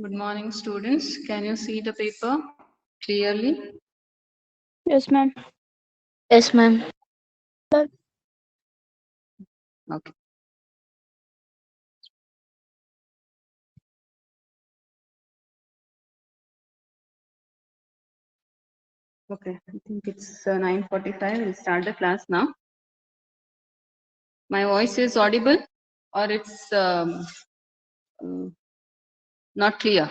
Good morning, students. Can you see the paper clearly? Yes, ma'am. Yes, ma'am. Okay. Okay, I think it's 9:45. We'll start the class now. My voice is audible or it's not clear?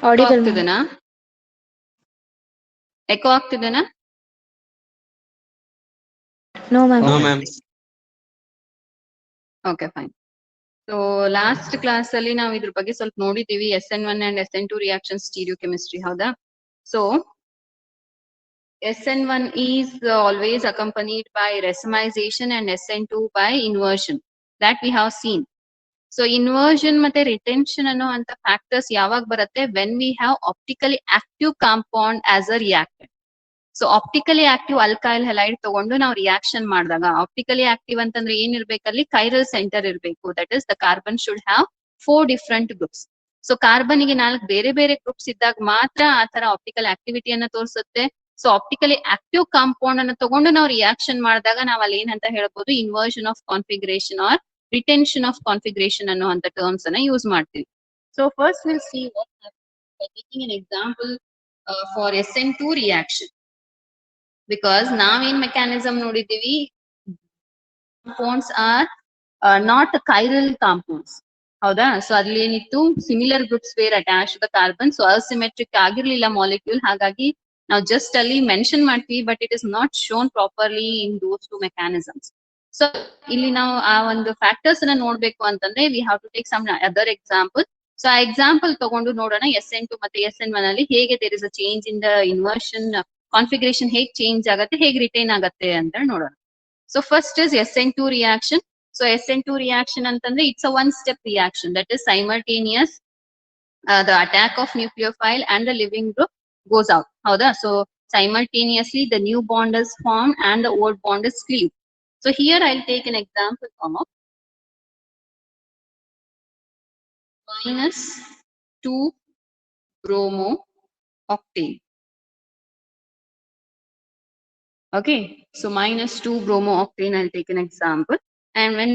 Audible, ma'am. ಆಗ್ತಿದೆನಾ? Echo ಆಗ್ತಿದೆನಾ? No, ma'am. No, ma'am. Okay, fine. So last class ಅಲ್ಲಿ ನಾವು ಇದ್ರ ಬಗ್ಗೆ ಸ್ವಲ್ಪ ನೋಡಿದ್ದೀವಿ SN1 and SN2 reaction stereochemistry ಹೌದಾ? So SN1 is always accompanied by racemization and SN2 by inversion. That we have seen. So inversion ಮತ್ತೆ retention ಅನ್ನೋ ಅಂತ factors ಯಾವಾಗ ಬರುತ್ತೆ when we have optically active compound as a reactant. So optically active alkyl halide ತಗೊಂಡು ನಾವು reaction ಮಾಡಿದಾಗ optically active ಅಂತಂದ್ರೆ ಏನಿರ್ಬೇಕಲ್ಲಿ chiral center ಇರಬೇಕು. That is the carbon should have 4 different groups. So carbon ಗೆ 4 ಬೇರೆ ಬೇರೆ ಗ್ರೂಪ್ಸ್ ಇದ್ದಾಗ ಮಾತ್ರ ಆ ತರ ಆಪ್ಟಿಕಲ್ ಆಕ್ಟಿವಿಟಿಯನ್ನ ತೋರಿಸುತ್ತೆ. ಸೊ ಆಪ್ಟಿಕಲಿ ಆಕ್ಟಿವ್ ಕಾಂಪೌಂಡ್ ಅನ್ನು ತಗೊಂಡು ನಾವು ರಿಯಾಕ್ಷನ್ ಮಾಡಿದಾಗ ನಾವು ಅಲ್ಲಿ ಏನಂತ ಹೇಳ್ಬೋದು inversion of configuration or retention of configuration ಅನ್ನೋ ಅಂತ ಟರ್ಮ್ಸ್ ಅನ್ನ ಯೂಸ್ ಮಾಡ್ತೀವಿ. So first will see what by taking an example for SN2 reaction. Because ನಾವೇನ್ ಮೆಕ್ಯಾನಿಸಮ್ ನೋಡಿದ್ದೀವಿ compounds are not chiral compounds. ಹೌದಾ? ಸೊ ಅಲ್ಲಿ ಏನಿತ್ತು similar groups were attach the carbon so asymmetric ಆಗಿರ್ಲಿಲ್ಲ ಮಾಲಿಕ್ಯೂಲ್. ಹಾಗಾಗಿ ನಾವು ಜಸ್ಟ್ ಅಲ್ಲಿ ಮೆನ್ಷನ್ ಮಾಡ್ತೀವಿ but it is not shown properly in those two mechanisms. So ಇಲ್ಲಿ ನಾವು ಆ ಒಂದು ಫ್ಯಾಕ್ಟರ್ಸ್ ಅನ್ನ ನೋಡ್ಬೇಕು ಅಂತಂದ್ರೆ we have to take some other example. So ಆ ಎಕ್ಸಾಂಪಲ್ ತಗೊಂಡು ನೋಡೋಣ SN2 ಮತ್ತೆ SN1 ಅಲ್ಲಿ ಹೇಗೆ there is a change in the inversion configuration ಹೇಗೆ ಚೇಂಜ್ ಆಗುತ್ತೆ ಹೇಗೆ ರಿಟೈನ್ ಆಗುತ್ತೆ ಅಂತ ನೋಡೋಣ. So first is SN2 reaction. So SN2 reaction ಅಂತಂದ್ರೆ it's a one step reaction, that is simultaneous the attack of nucleophile and the living group goes out. ಹೌದಾ? So simultaneously the new bond is formed and the old bond is cleaved. So here I'll take an example of -2 bromo octane. Okay, so -2 bromo octane, I'll take an example. And when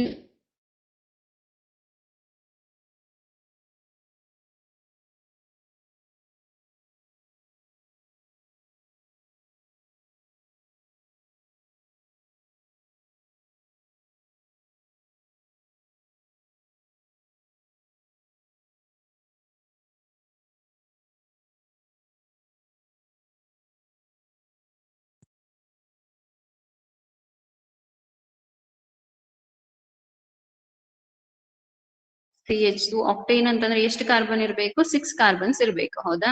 CH2 octane ಅಂತಂದ್ರೆ ಎಷ್ಟು carbon ಇರಬೇಕು? 6 carbons ಇರಬೇಕು. ಹೌದಾ?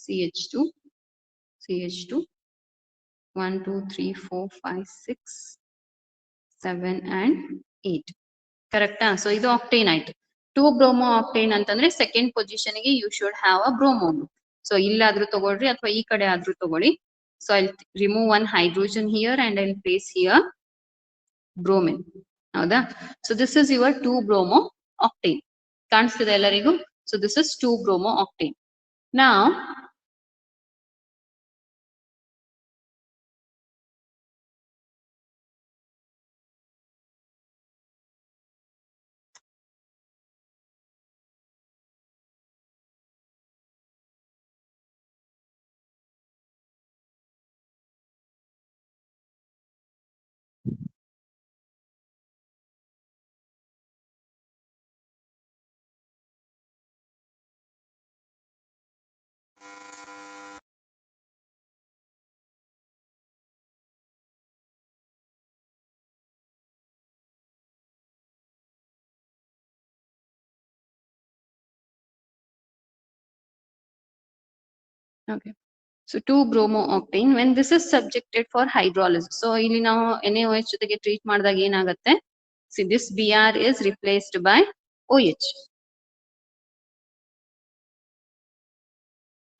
CH2 1 2 3 4 5 6 7 and 8. ಕರೆಕ್ಟಾ? So ಇದು octane ಆಯ್ತು. 2 bromo octane ಅಂತಂದ್ರೆ second position ಗೆ you should have a bromo. So ಇಲ್ಲಾದ್ರೂ ತಗೊಳ್ರಿ ಅಥವಾ ಈ ಕಡೆ ಆದ್ರೂ ತಗೊಳ್ಳಿ. So I remove one hydrogen here and I place here bromine. ಹೌದಾ? So this is your 2 bromo octane. ಕಾಣಿಸ್ತಿದೆ ಎಲ್ಲರಿಗೂ? So this is 2 bromo octane. Now okay. So 2 bromo octane when this is subjected for hydrolysis. So ಇಲ್ಲಿ ನಾವು NaOH ಜೊತೆಗೆ treat ಮಾಡಿದಾಗ ಏನಾಗುತ್ತೆ? See this Br is replaced by OH.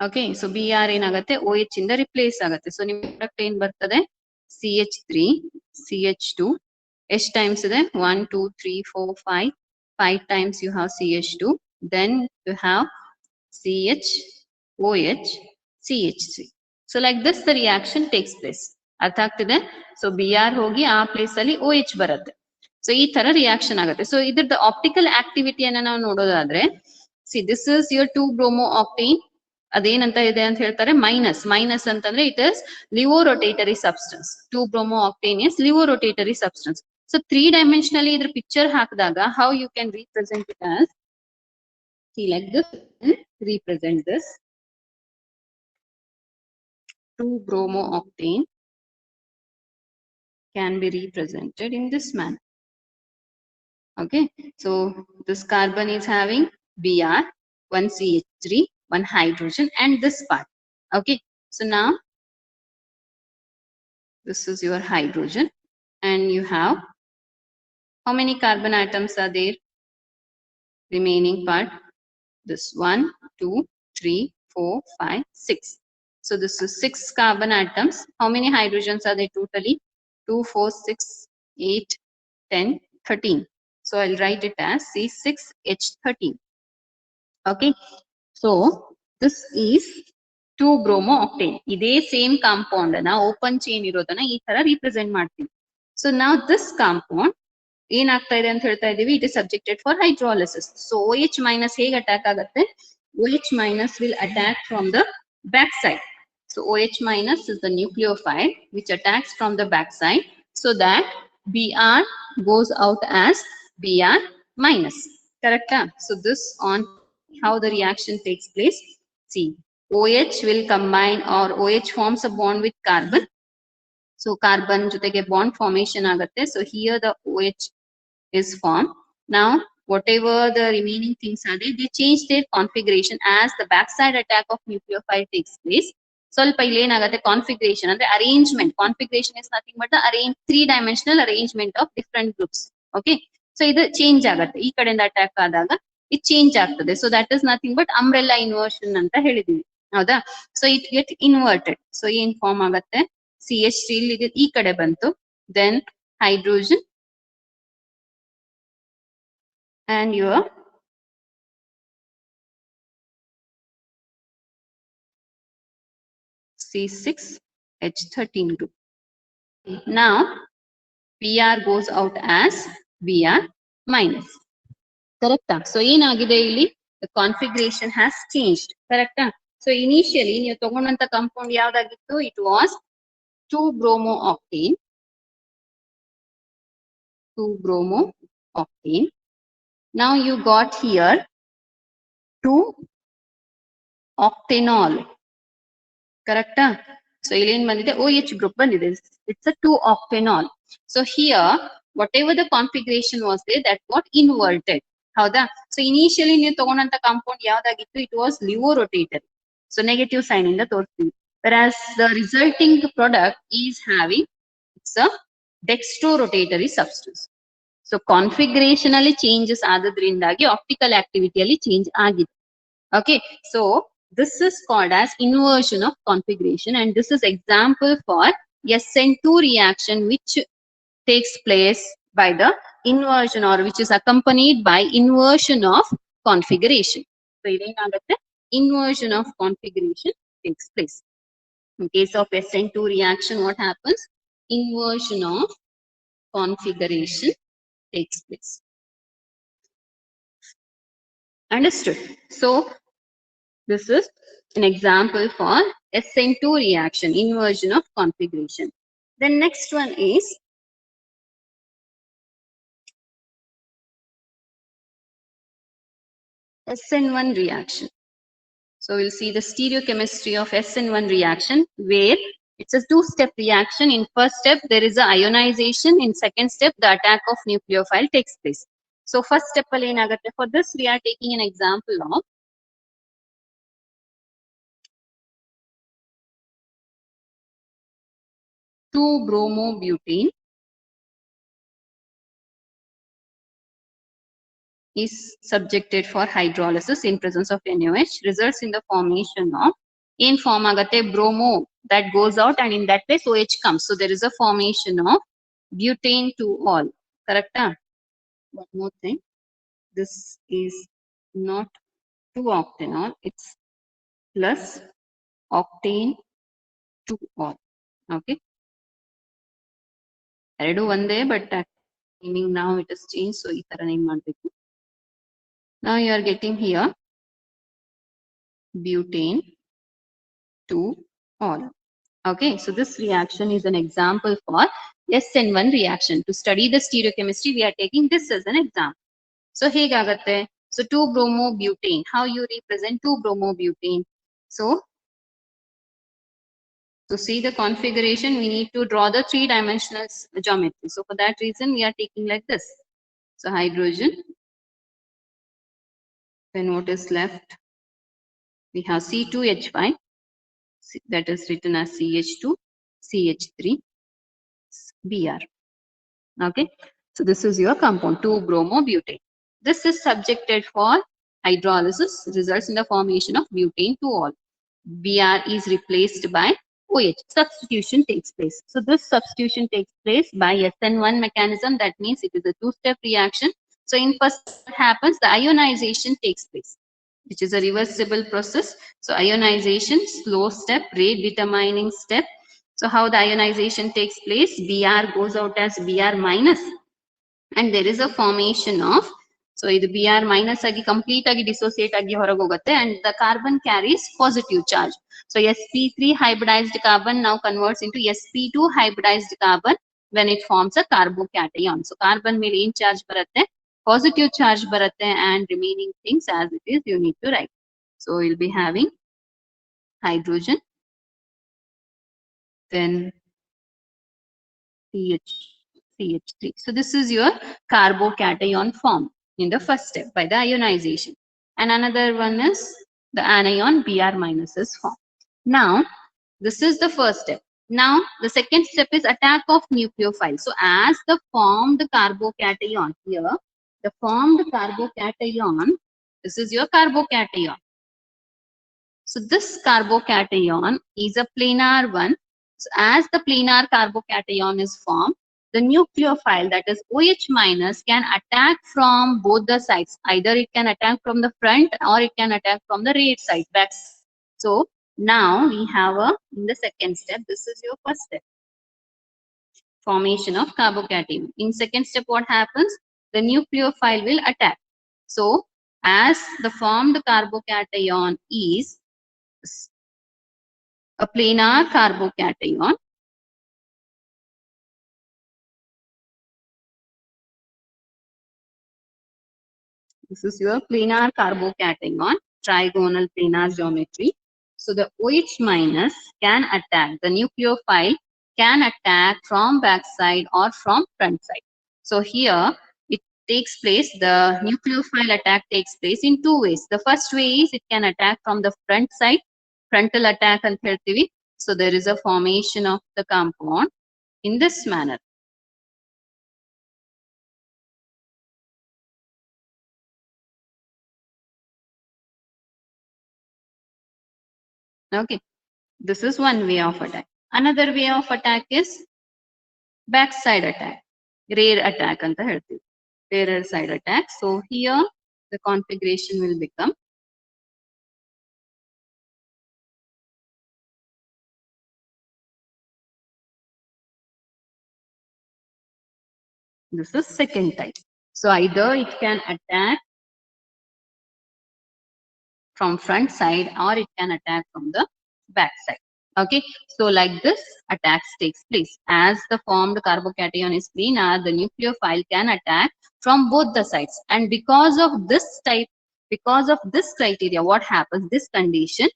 Okay, so Br ಏನಾಗುತ್ತೆ? OH ಇಂದ replace ಆಗುತ್ತೆ. So ನಿಮ್ಮ product ಏನ್ ಬರ್ತದೆ? CH3 CH2 ಎಷ್ಟು ಟೈಮ್ಸ್ ಇದೆ? 1 2 3 4 5 5 times you have CH2. then you have CH, OH, CH3. So like this the reaction takes place. ಅರ್ಥ ಆಗ್ತಿದೆ? ಸೊ Br ಹೋಗಿ ಆ ಪ್ಲೇಸ್ ಅಲ್ಲಿ OH ಬರುತ್ತೆ. ಸೊ ಈ ತರ ರಿಯಾಕ್ಷನ್ ಆಗುತ್ತೆ. ಸೊ ಇದ್ರದ್ದು ಆಪ್ಟಿಕಲ್ ಆಕ್ಟಿವಿಟಿಯನ್ನ ನಾವು ನೋಡೋದಾದ್ರೆ, see this is your 2-bromo octane. ಅದೇನಂತ ಇದೆ ಅಂತ ಹೇಳ್ತಾರೆ, ಮೈನಸ್ ಅಂತಂದ್ರೆ it is levorotatory substance. 2-bromo octane is levorotatory substance. So 3-dimensionally ಇದ್ರ ಪಿಕ್ಚರ್ ಹಾಕಿದಾಗ how you can represent it as, see like this, represent this 2-bromo octane can be represented in this manner. Okay, so this carbon is having Br, one CH3, one hydrogen, and this part. Okay, so now this is your hydrogen, and you have how many carbon atoms are there? Remaining part, this 1, 2, 3, 4, 5, 6. So this is 6 carbon atoms. How many hydrogens are there totally? 2, 4, 6, 8, 10, 13. So I'll write it as C6H13. Okay, so this is 2-bromo octane. ಇದೇ same compound ಅನ್ನ open chain ಇರೋದನ್ನ ಈ ತರ represent ಮಾಡ್ತೀವಿ. So ನಾವು this compound ಏನಾಗ್ತಾ ಇದೆ ಅಂತ ಹೇಳ್ತಾ ಇದೀವಿ, it is subjected for hydrolysis. So OH minus ಹೇಗೆ ಅಟ್ಯಾಕ್ ಆಗುತ್ತೆ? OH minus will attack from the back side. So OH minus is the nucleophile which attacks from the back side, so that Br goes out as Br minus. Correct? So this on how the reaction takes place. See, OH will combine, or OH forms a bond with carbon. So carbon ಜೊತೆಗೆ bond formation ಆಗುತ್ತೆ. So here the OH is formed. Now whatever the remaining things are there, they change their configuration as the backside attack of nucleophile takes place. ಸ್ವಲ್ಪ ಇಲ್ಲಿ ಏನಾಗುತ್ತೆ, configuration ಅಂದ್ರೆ arrangement. Configuration is nothing but the arrange 3-dimensional arrangement of different groups. Okay, so ಇದು change ಆಗುತ್ತೆ. ಈ ಕಡೆಯಿಂದ attack ಆದಾಗ ಇದು ಚೇಂಜ್ ಆಗ್ತದೆ. So that is nothing but umbrella inversion ಅಂತ ಹೇಳಿದೀವಿ, ಹೌದಾ? So it get inverted. So ಏನ್ ಫಾರ್ಮ್ ಆಗುತ್ತೆ, CH3 ಇಲ್ಲಿ ಈ ಕಡೆ ಬಂತು, then hydrogen and your C6H13 group. Now Br goes out as Br minus. Correct? So ಏನಾಗಿದೆ ಇಲ್ಲಿ, the configuration has changed. Correct? So initially ನೀವು ತಗೊಂಡಂತ compound ಯಾವ್ದಾಗಿತ್ತು, it was 2-bromo octane. 2-bromo octane. Now you got here 2-octanol. Correct? So illen bandide OH group bandide, it's a 2-octanol. So here whatever the configuration was there, that got inverted. ಹೌದಾ? So initially ನೀವು ತಗೊಂಡಂತ compound ಯಾವ್ದಾಗಿತ್ತು, it was livorotatory. So negative sign ಇಂದ ತೋರಿಸ್ತೀವಿ. Whereas the resulting product is having, it's a dextrorotatory substance. So configuration ಅಲ್ಲಿ changes ಆದದ್ರಿಂದಾಗಿ optical activity ಅಲ್ಲಿ change ಆಗಿದೆ. Okay, so this is called as inversion of configuration, and this is example for SN2 reaction which takes place by the inversion, or which is accompanied by inversion of configuration. So idenagutte, inversion of configuration takes place. In case of SN2 reaction, what happens? Inversion of configuration takes place. Understood? So this is an example for SN2 reaction, inversion of configuration. The next one is SN1 reaction. So we'll see the stereochemistry of SN1 reaction, where it's a 2-step reaction. In first step, there is a ionization. In second step, the attack of nucleophile takes place. So first step alli enagutte, for this we are taking an example of (2-bromobutane) is subjected for hydrolysis in presence of NaOH, results in the formation of, in form agate bromo that goes out, and in that place OH comes. So there is a formation of butane 2-ol. Correct? One more thing. This is not 2-octanol, it's plus octane 2-ol. Okay. ಎರಡು ಒಂದೇ, but naming now it is changed, so ಈ ತರ name ಮಾಡಬೇಕು. Now you are getting here butane 2-ol. Okay, so this reaction is an example for SN1 reaction. To study the stereochemistry, we are taking this as an example. So ಹೇಗಾಗತ್ತೆ? So 2-bromobutane. How you represent 2-bromobutane? So to see the configuration, we need to draw the three-dimensional geometry. So for that reason, we are taking like this. So hydrogen. Then what is left? We have C2H5. That is written as CH2, CH3, Br. Okay. So this is your compound 2-bromobutane. This is subjected for hydrolysis, results in the formation of butane 2-ol. Br is replaced by OH. Substitution takes place. So this substitution takes place by SN1 mechanism. That means it is a two-step reaction. So in first what happens, the ionization takes place, which is a reversible process. So ionization, slow step, rate determining step. So how the ionization takes place, Br goes out as Br minus, and there is a formation of, so ಇದು Br minus ಆಗಿ complete ಆಗಿ dissociate ಆಗಿ ಹೊರಗೆ ಹೋಗುತ್ತೆ, and the carbon carries positive charge. So sp3 hybridized carbon now converts into sp2 hybridized carbon when it forms a carbocation. So carbon ಮೇಲೆ ಏನ್ charge ಬರುತ್ತೆ, positive charge ಬರುತ್ತೆ, and remaining things as it is you need to write. So we'll be having hydrogen, then CH3. So this is your carbocation form in the first step by the ionization. And another one is the anion Br minus is formed. Now, this is the first step. Now, the second step is attack of nucleophile. So as the formed carbocation here, the formed carbocation, this is your carbocation. So this carbocation is a planar one. So as the planar carbocation is formed, the nucleophile, that is OH minus, can attack from both the sides. Either it can attack from the front or it can attack from the right side, back. So now we have in the second step, this is your first step, formation of carbocation. In second step, what happens? The nucleophile will attack. So as the formed carbocation is a planar carbocation, this is your planar carbocation, trigonal planar geometry. So the OH minus can attack, the nucleophile can attack from backside or from front side. So here it takes place, the nucleophile attack takes place in two ways. The first way is it can attack from the front side, frontal attack and ಹೇಳ್ತೀವಿ. So there is a formation of the compound in this manner. Okay, this is one way of attack. Another way of attack is backside attack, rear attack anta ಹೇಳ್ತೀವಿ, rear side attack. So here the configuration will become this is second type. So either it can attack from front side or it can attack from the back side. Okay, so like this attacks takes place. As the formed carbocation is planar, the nucleophile can attack from both the sides. And because of this type, because of this criteria, what happens, this condition,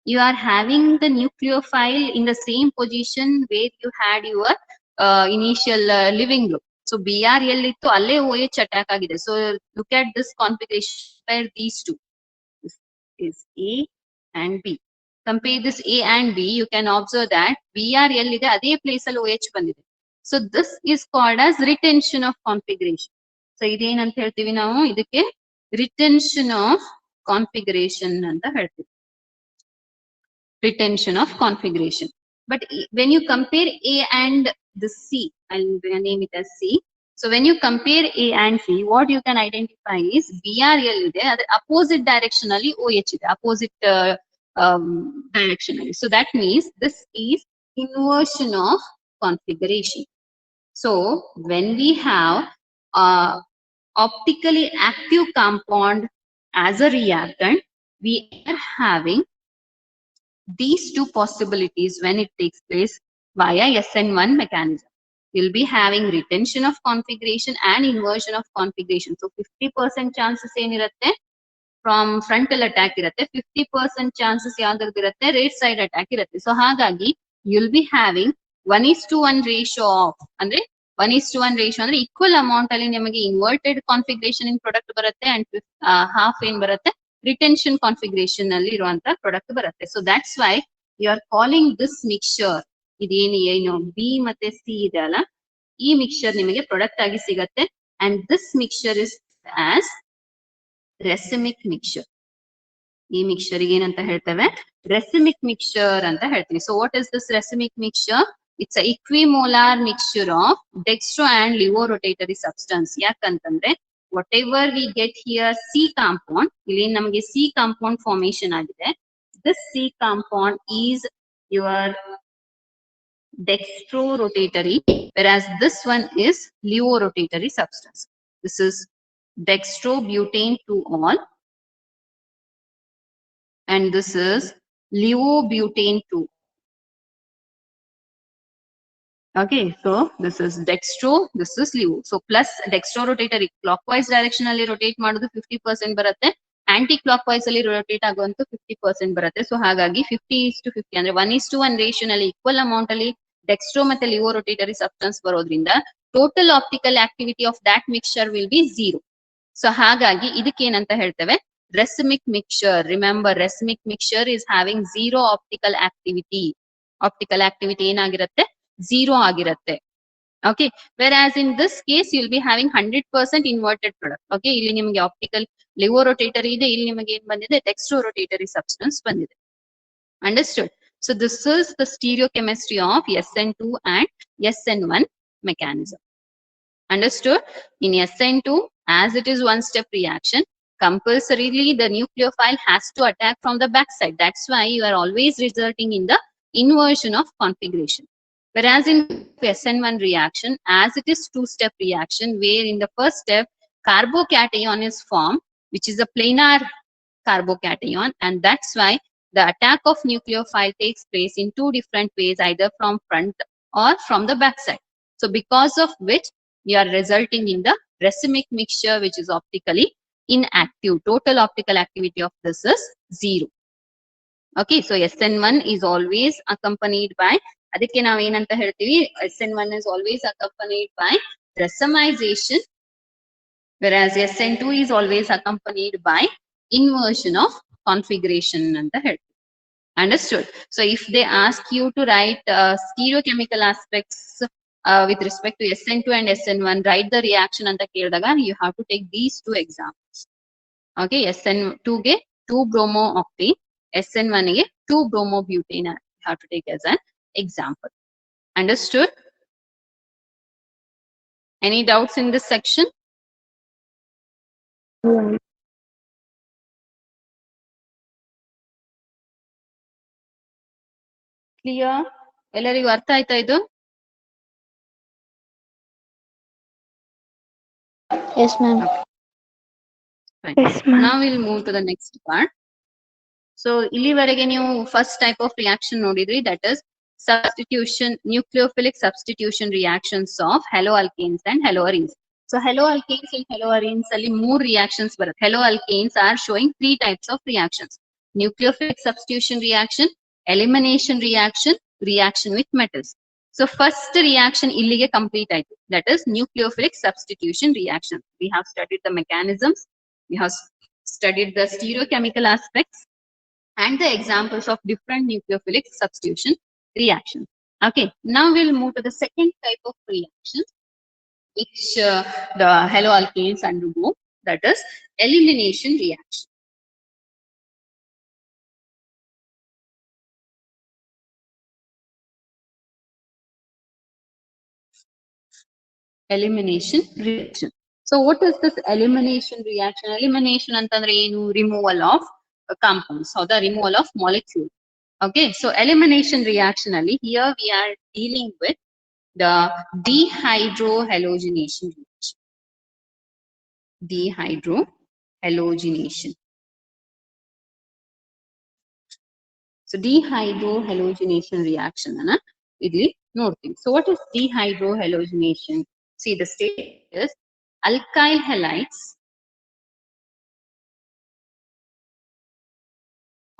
you are having the nucleophile in the same position where you had your initial living group. So Br ಎಲ್ಲಿತ್ತು ಅಲ್ಲೇ OH attack ಆಗಿದೆ. So look at this configuration, compare these two. This is A and B. Compare this A and B, you can observe that Br ಎಲ್ಲಿದೆ ಅದೇ place ಅಲ್ಲಿ OH ಬಂದಿದೆ. So this is called as retention of configuration. So ಇದೇನಂತ ಹೇಳ್ತೀವಿ ನಾವು, ಇದಕ್ಕೆ retention of configuration ಅಂತ ಹೇಳ್ತೀವಿ. Retention of configuration. But when you compare A and the C, I'll name it as C. So when you compare A and C, what you can identify is Br ide, adre opposite direction alli OH ide, opposite direction alli. So that means this is inversion of configuration. So when we have optically active compound as a reactant, we are having these two possibilities when it takes place via SN1 mechanism. You'll be having retention of configuration and inversion of configuration. So 50% chances ಏನಿರುತ್ತೆ from frontal attack ಇರುತ್ತೆ, 50% chances ಯಾವ್ದ್ರದ್ದು ಇರುತ್ತೆ right side attack ಇರುತ್ತೆ. So ಹಾಗಾಗಿ you'll be having 1:1 ratio of, ಅಂದ್ರೆ 1:1 ratio ಅಂದ್ರೆ equal amount ಅಲ್ಲಿ ನಿಮಗೆ inverted configuration in product ಬರುತ್ತೆ and half ಏನ್ ಬರುತ್ತೆ retention configuration ನಲ್ಲಿ ಇರುವಂತ ಪ್ರಾಡಕ್ಟ್ ಬರುತ್ತೆ. So that's why you are calling this mixture, ಇದೇನು B ಮತ್ತೆ C ಇದೆ ಅಲ್ಲ, ಈ ಮಿಕ್ಸ್ಚರ್ ನಿಮಗೆ ಪ್ರಾಡಕ್ಟ್ ಆಗಿ ಸಿಗತ್ತೆ and this mixture is as racemic mixture. ಈ ಮಿಕ್ಸ್ಚರ್ ಏನಂತ ಹೇಳ್ತೇವೆ, racemic mixture ಅಂತ ಹೇಳ್ತೀವಿ. So what is this racemic mixture? It's a equimolar mixture of dextro and levorotatory substance. ಯಾಕಂತಂದ್ರೆ whatever we get here C compound, ಇಲ್ಲಿ ನಮಗೆ C compound formation ಆಗಿದೆ. This C compound is your dextrorotatory, whereas this one is levorotatory substance. This is dextrobutane 2-ol and this is leobutane 2. Okay, so this is dextro, this is levo. So plus dextrorotatory clockwise direction alli rotate ಮಾಡೋದು 50% ಬರುತ್ತೆ, anti clockwise ಅಲ್ಲಿ rotate ಆಗುವಂತ 50% ಬರುತ್ತೆ. So ಹಾಗಾಗಿ 50:50 ಅಂದ್ರೆ 1:1 ratio ನಲ್ಲಿ equal amount ಅಲ್ಲಿ dextro ಮತ್ತೆ levorotatory substance ಬರೋದ್ರಿಂದ total optical activity of that mixture will be 0. So ಹಾಗಾಗಿ ಇದಕ್ಕೆ ಏನಂತ ಹೇಳ್ತೇವೆ, racemic mixture. Remember, racemic mixture is having 0 optical activity. Optical activity ಏನಾಗಿರುತ್ತೆ, 0 ಆಗಿರುತ್ತೆ. Okay, whereas in this case you'll be having 100% inverted product. Okay, ಇಲ್ಲಿ ನಿಮಗೆ optical levorotatory ಇದೆ, ಇಲ್ಲಿ ನಿಮಗೆ ಏನು ಬಂದಿದೆ dextrorotatory substance ಬಂದಿದೆ. Understood? So this is the stereochemistry of SN2 and SN1 mechanism. Understood? In SN2, as it is one step reaction, compulsorily the nucleophile has to attack from the backside. That's why you are always resulting in the inversion of configuration. Whereas in SN1 reaction, as it is two-step reaction, where in the first step carbocation is formed, which is a planar carbocation, and that's why the attack of nucleophile takes place in two different ways, either from front or from the backside. So because of which we are resulting in the racemic mixture, which is optically inactive. Total optical activity of this is 0. Okay, so SN1 is always accompanied by, ಅದಕ್ಕೆ ನಾವು ಏನಂತ ಹೇಳ್ತೀವಿ, SN1 is always accompanied by racemization, whereas SN2 is always accompanied by inversion of configuration ಅಂತ ಹೇಳ್ತೀವಿ. Understood? So if they ask you to write stereochemical aspects with respect to SN2 and SN1, write the reaction anta kelidaga, you have to take these two examples. Okay, SN2 ge 2-bromo-octane, SN1 ge 2-bromobutane, you have to take as an example. Understood? Any doubts in this section? Clear? ಎಲ್ಲರಿಗೂ ಅರ್ಥ ಆಯ್ತಾ ಇದು? Yes, ma'am. Fine. Yes, ma'am. Now we'll move to the next part. So ಇಲ್ಲಿವರೆಗೆ ನೀವು first type of reaction ನೋಡಿದ್ರಿ, that is substitution, nucleophilic substitution reactions of haloalkanes and haloarenes. So haloalkanes and haloarenes ಅಲ್ಲಿ 3 reactions ಬರುತ್ತೆ. Haloalkanes are showing 3 types of reactions: nucleophilic substitution reaction, elimination reaction, reaction with metals. So first reaction ಇಲ್ಲಿಗೆ complete ಆಯ್ತು, that is nucleophilic substitution reaction. We have studied the mechanisms, we have studied the stereochemical aspects and the examples of different nucleophilic substitution reactions. Okay, now we'll move to the second type of reaction which the haloalkanes undergo, that is elimination reaction. elimination reaction. So what is this elimination reaction? Elimination antandre enu? Removal of compounds, or the removal of molecule. Okay, so elimination reaction alli here we are dealing with the dehydrohalogenation reaction. Dehydrohalogenation. So dehydrohalogenation reaction ana idli noಡ್ತೀವಿ. So what is dehydrohalogenation? See, the state is alkyl halides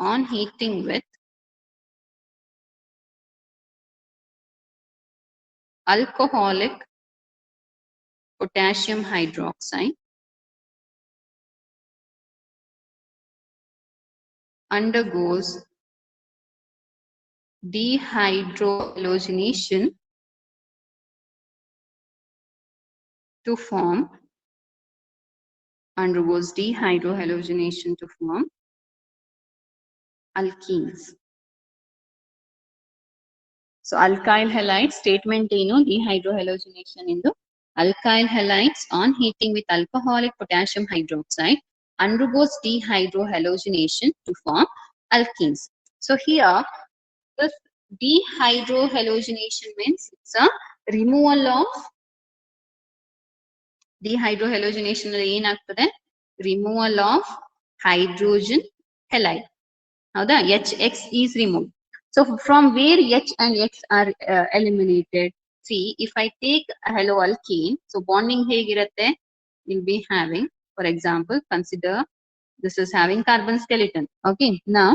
on heating with alcoholic potassium hydroxide undergoes dehydrohalogenation to form alkenes. So alkyl halide statement eno dehydrohalogenation into alkyl halides on heating with alcoholic potassium hydroxide undergoes dehydrohalogenation to form alkenes. So here this dehydrohalogenation means it's a removal of dehydrohalogenation ಏನಾಗ್ತದೆ removal of hydrogen halide. ಹೌದಾ? HX is removed. So from where H and X are eliminated? See, if I take a haloalkene, so bonding ಹೇಗಿರುತ್ತೆ? We'll be having, for example, consider this is having carbon skeleton. Okay, now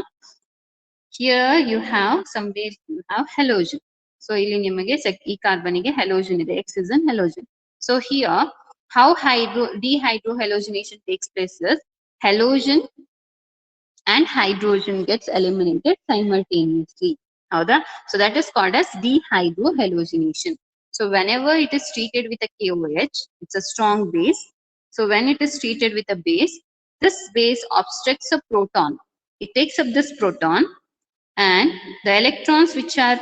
here you have somewhere you have halogen. So ಇಲ್ಲಿ ನಿಮಗೆ ಈ ಕಾರ್ಬನ್ಗೆ halogen ಇದೆ. X is an halogen. So here how dehydrohalogenation takes place is halogen and hydrogen gets eliminated simultaneously. So that is called as dehydrohalogenation. So whenever it is treated with a KOH, it's a strong base. So when it is treated with a base, this base obstructs a proton. It takes up this proton and the electrons which are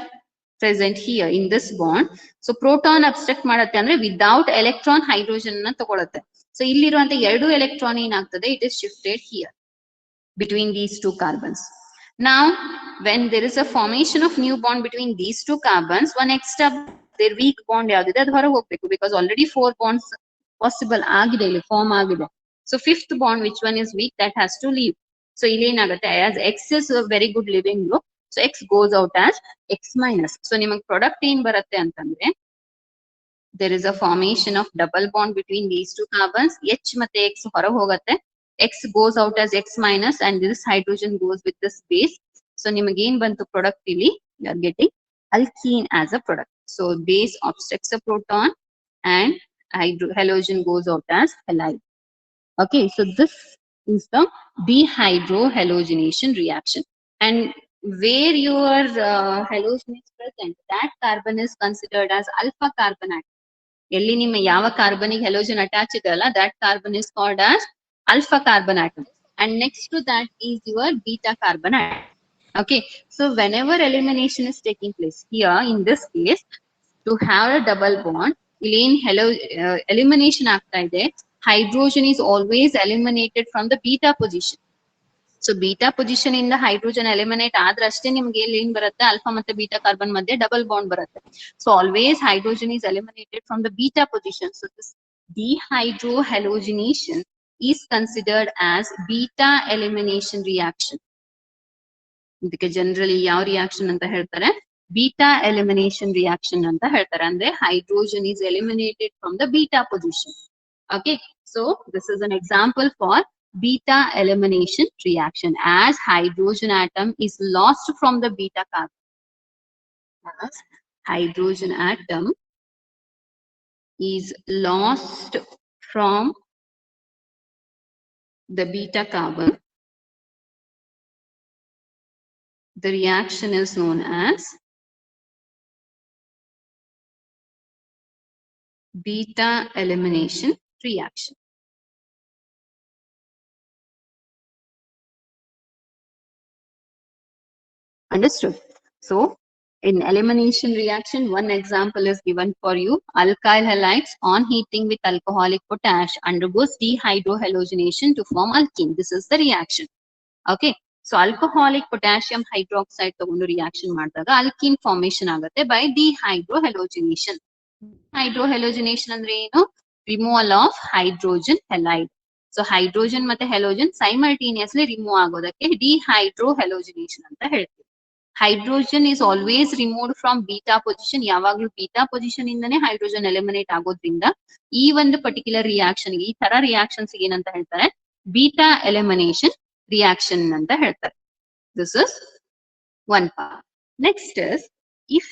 present here in this bond. So proton obstruct ಮಾಡುತ್ತೆ ಅಂದ್ರೆ without electron hydrogen ಅನ್ನ ತಗೊಳುತ್ತೆ. So ಇಲ್ಲಿರುವಂತ ಎರಡು electron ಏನಾಗ್ತದೆ, it is shifted here between these two carbons. Now when there is a formation of new bond between these two carbons, one extra their weak bond ಯಾವ್ದಿದೆ ಅದು ಹೊರಗೆ ಹೋಗ್ಬೇಕು, because already 4 bonds possible ಆಗಿದೆ ಇಲ್ಲಿ form ಆಗಿದೆ. So fifth bond, which one is weak, that has to leave. So ಇಲ್ಲಿ ಏನಾಗುತ್ತೆ, as X is a very good living group, so X goes out as X minus. So ನಿಮಗೆ product ಏನ್ ಬರುತ್ತೆ ಅಂತಂದ್ರೆ there is a formation of double bond between these two carbons. H ಮತ್ತೆ X ಹೊರಗೆ ಹೋಗುತ್ತೆ. X goes out as X minus and this hydrogen goes with this base. So ನಿಮಗೆ ಏನ್ ಬಂತು ಪ್ರಾಡಕ್ಟ್ ಇಲ್ಲಿ, you are getting alkene as a product. So base obstructs a proton and halogen goes out as halide. Okay, so this is the dehydrohalogenation reaction. And where your halogen is present, that carbon is considered as alpha carbon atom. ಎಲ್ಲಿ ನಿಮ್ಮ ಯಾವ ಕಾರ್ಬನಿಗೆ halogen attach ಇದೆಯಲ್ಲ, that carbon is called as alpha carbon atom. And next to that is your beta carbon atom. Okay, so whenever elimination is taking place, here in this case, to have a double bond, elimination ಆಗ್ತಾ ಇದೆ, hydrogen is always eliminated from the beta position. So beta position ಇಂದ hydrogen eliminate ಆದ್ರೆ ಅಷ್ಟೇ ನಿಮ್ಗೆ ಏನ್ ಬರುತ್ತೆ, alpha ಮತ್ತೆ beta carbon ಮಧ್ಯೆ double bond ಬರುತ್ತೆ. So always hydrogen is eliminated from the beta position. So this dehydrohalogenation is considered as beta elimination reaction. ಇದಕ್ಕೆ ಜನರಲಿ ಯಾವ ರಿಯಾಕ್ಷನ್ ಅಂತ ಹೇಳ್ತಾರೆ, beta elimination reaction ಅಂತ ಹೇಳ್ತಾರೆ. ಅಂದ್ರೆ hydrogen is eliminated from the beta position. Okay, so this is an example for beta elimination reaction, as hydrogen atom is lost from the beta carbon. As hydrogen atom is lost from the beta carbon, the reaction is known as beta elimination reaction. Understood? So In elimination reaction, one example is given for you. Alkyl halides on heating with alcoholic potash undergoes dehydrohalogenation to form alkene. This is the reaction. Okay. So alcoholic potassium hydroxide ತಗೊಂಡು reaction ಮಾಡಿದಾಗ alkene formation ಆಗುತ್ತೆ by dehydrohalogenation. Hydrohalogenation ಅಂದ್ರೆ ಏನು? Removal of hydrogen halide. So hydrogen ಮತ್ತೆ halogen simultaneously remove ಆಗೋದಕ್ಕೆ dehydrohalogenation ಅಂತ ಹೇಳ್ತೀವಿ. Hydrogen is always removed from beta position. ಯಾವಾಗ್ಲೂ beta position ಇಂದನೇ hydrogen eliminate ಆಗೋದ್ರಿಂದ ಈ ಒಂದು particular reaction ಗೆ ಈ ತರ reactions ಗೆ ಏನಂತ ಹೇಳ್ತಾರೆ? Beta elimination reaction ಅಂತ ಹೇಳ್ತಾರೆ. This is one part. Next is if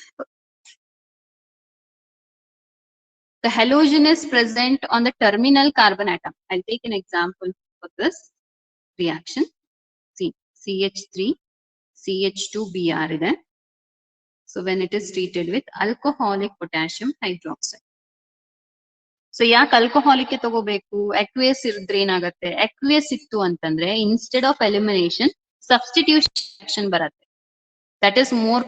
the halogen is present on the terminal carbon atom. I'll take an example for this reaction. See, CH3 CH2Br ಇದೆ. So when it is treated with alcoholic potassium hydroxide. So ಯಾಕೆ alcoholic ತಗೋಬೇಕು? Aqueous ಇದ್ರೆ ಏನಾಗುತ್ತೆ? Aqueous ಇತ್ತು ಅಂತಂದ್ರೆ instead of elimination substitution reaction ಬರುತ್ತೆ. That is more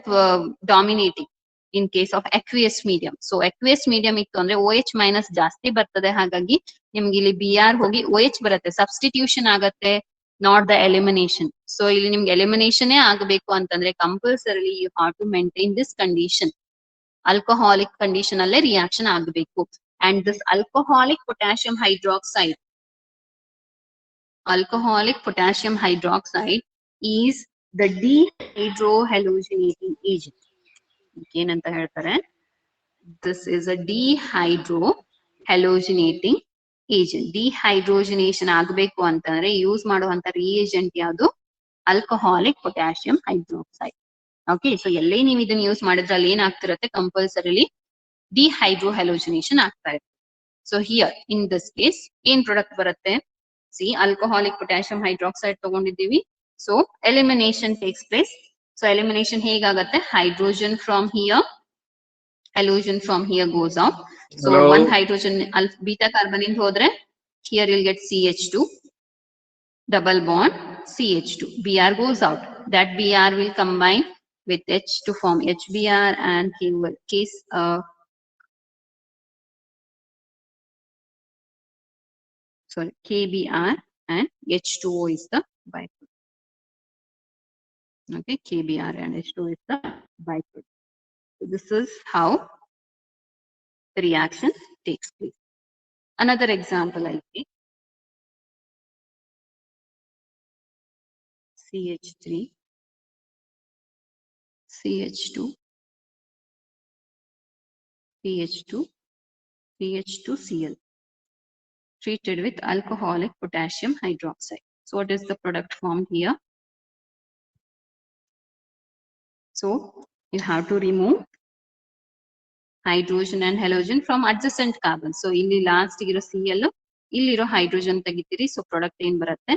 dominating in case of aqueous medium. So aqueous medium ಇತ್ತು ಅಂದ್ರೆ OH minus ಜಾಸ್ತಿ ಬರ್ತದೆ. ಹಾಗಾಗಿ ನಿಮ್ಗೆ ಇಲ್ಲಿ Br ಹೋಗಿ OH ಬರುತ್ತೆ. Substitution ಆಗತ್ತೆ, not the elimination. So ಇಲ್ಲಿ ನಿಮ್ಗೆ elimination ಆಗಬೇಕು ಅಂತಂದ್ರೆ compulsorily you have to maintain this condition. Alcoholic condition ಅಲ್ಲೇ reaction ಆಗಬೇಕು. And this alcoholic potassium hydroxide is the dehydrohalogenating agent. ಏನಂತ ಹೇಳ್ತಾರೆ? This is a dehydrohalogenating agent. Dehydrogenation ಆಗಬೇಕು ಅಂತಂದ್ರೆ ಯೂಸ್ ಮಾಡುವಂತ reagent ಯಾವುದು? Alcoholic potassium hydroxide. Okay, so ಎಲ್ಲೇ ನೀವು ಇದನ್ನ ಯೂಸ್ ಮಾಡಿದ್ರೆ ಅಲ್ಲಿ ಏನಾಗ್ತಿರುತ್ತೆ? Compulsorily dehydrohalogenation ಆಗ್ತಾ ಇದೆ. So here in this case ಏನ್ ಪ್ರಾಡಕ್ಟ್ ಬರುತ್ತೆ? See, alcoholic potassium hydroxide ತಗೊಂಡಿದ್ದೀವಿ. So elimination takes place. So elimination ಹೇಗಾಗತ್ತೆ? Hydrogen from here, halogen from here goes out. So one hydrogen beta carbon in ಹೋದ್ರೆ here you'll get CH2, double bond CH2. Br goes out. That Br will combine with H to form HBr, and he will KBr, and H2O is the byproduct. Okay, KBr and H2O is the byproduct. So this is how the reaction takes place. Another example I'll take. CH3, CH2, CH2, CH2Cl treated with alcoholic potassium hydroxide. So what is the product formed here? So you have to remove hydrogen and halogen from adjacent carbon. So ಇಲ್ಲಿ last ಇರೋ Cl, ಇಲ್ಲಿರೋ hydrogen ತೆಗಿತೀರಿ. So product ಏನ್ ಬರುತ್ತೆ?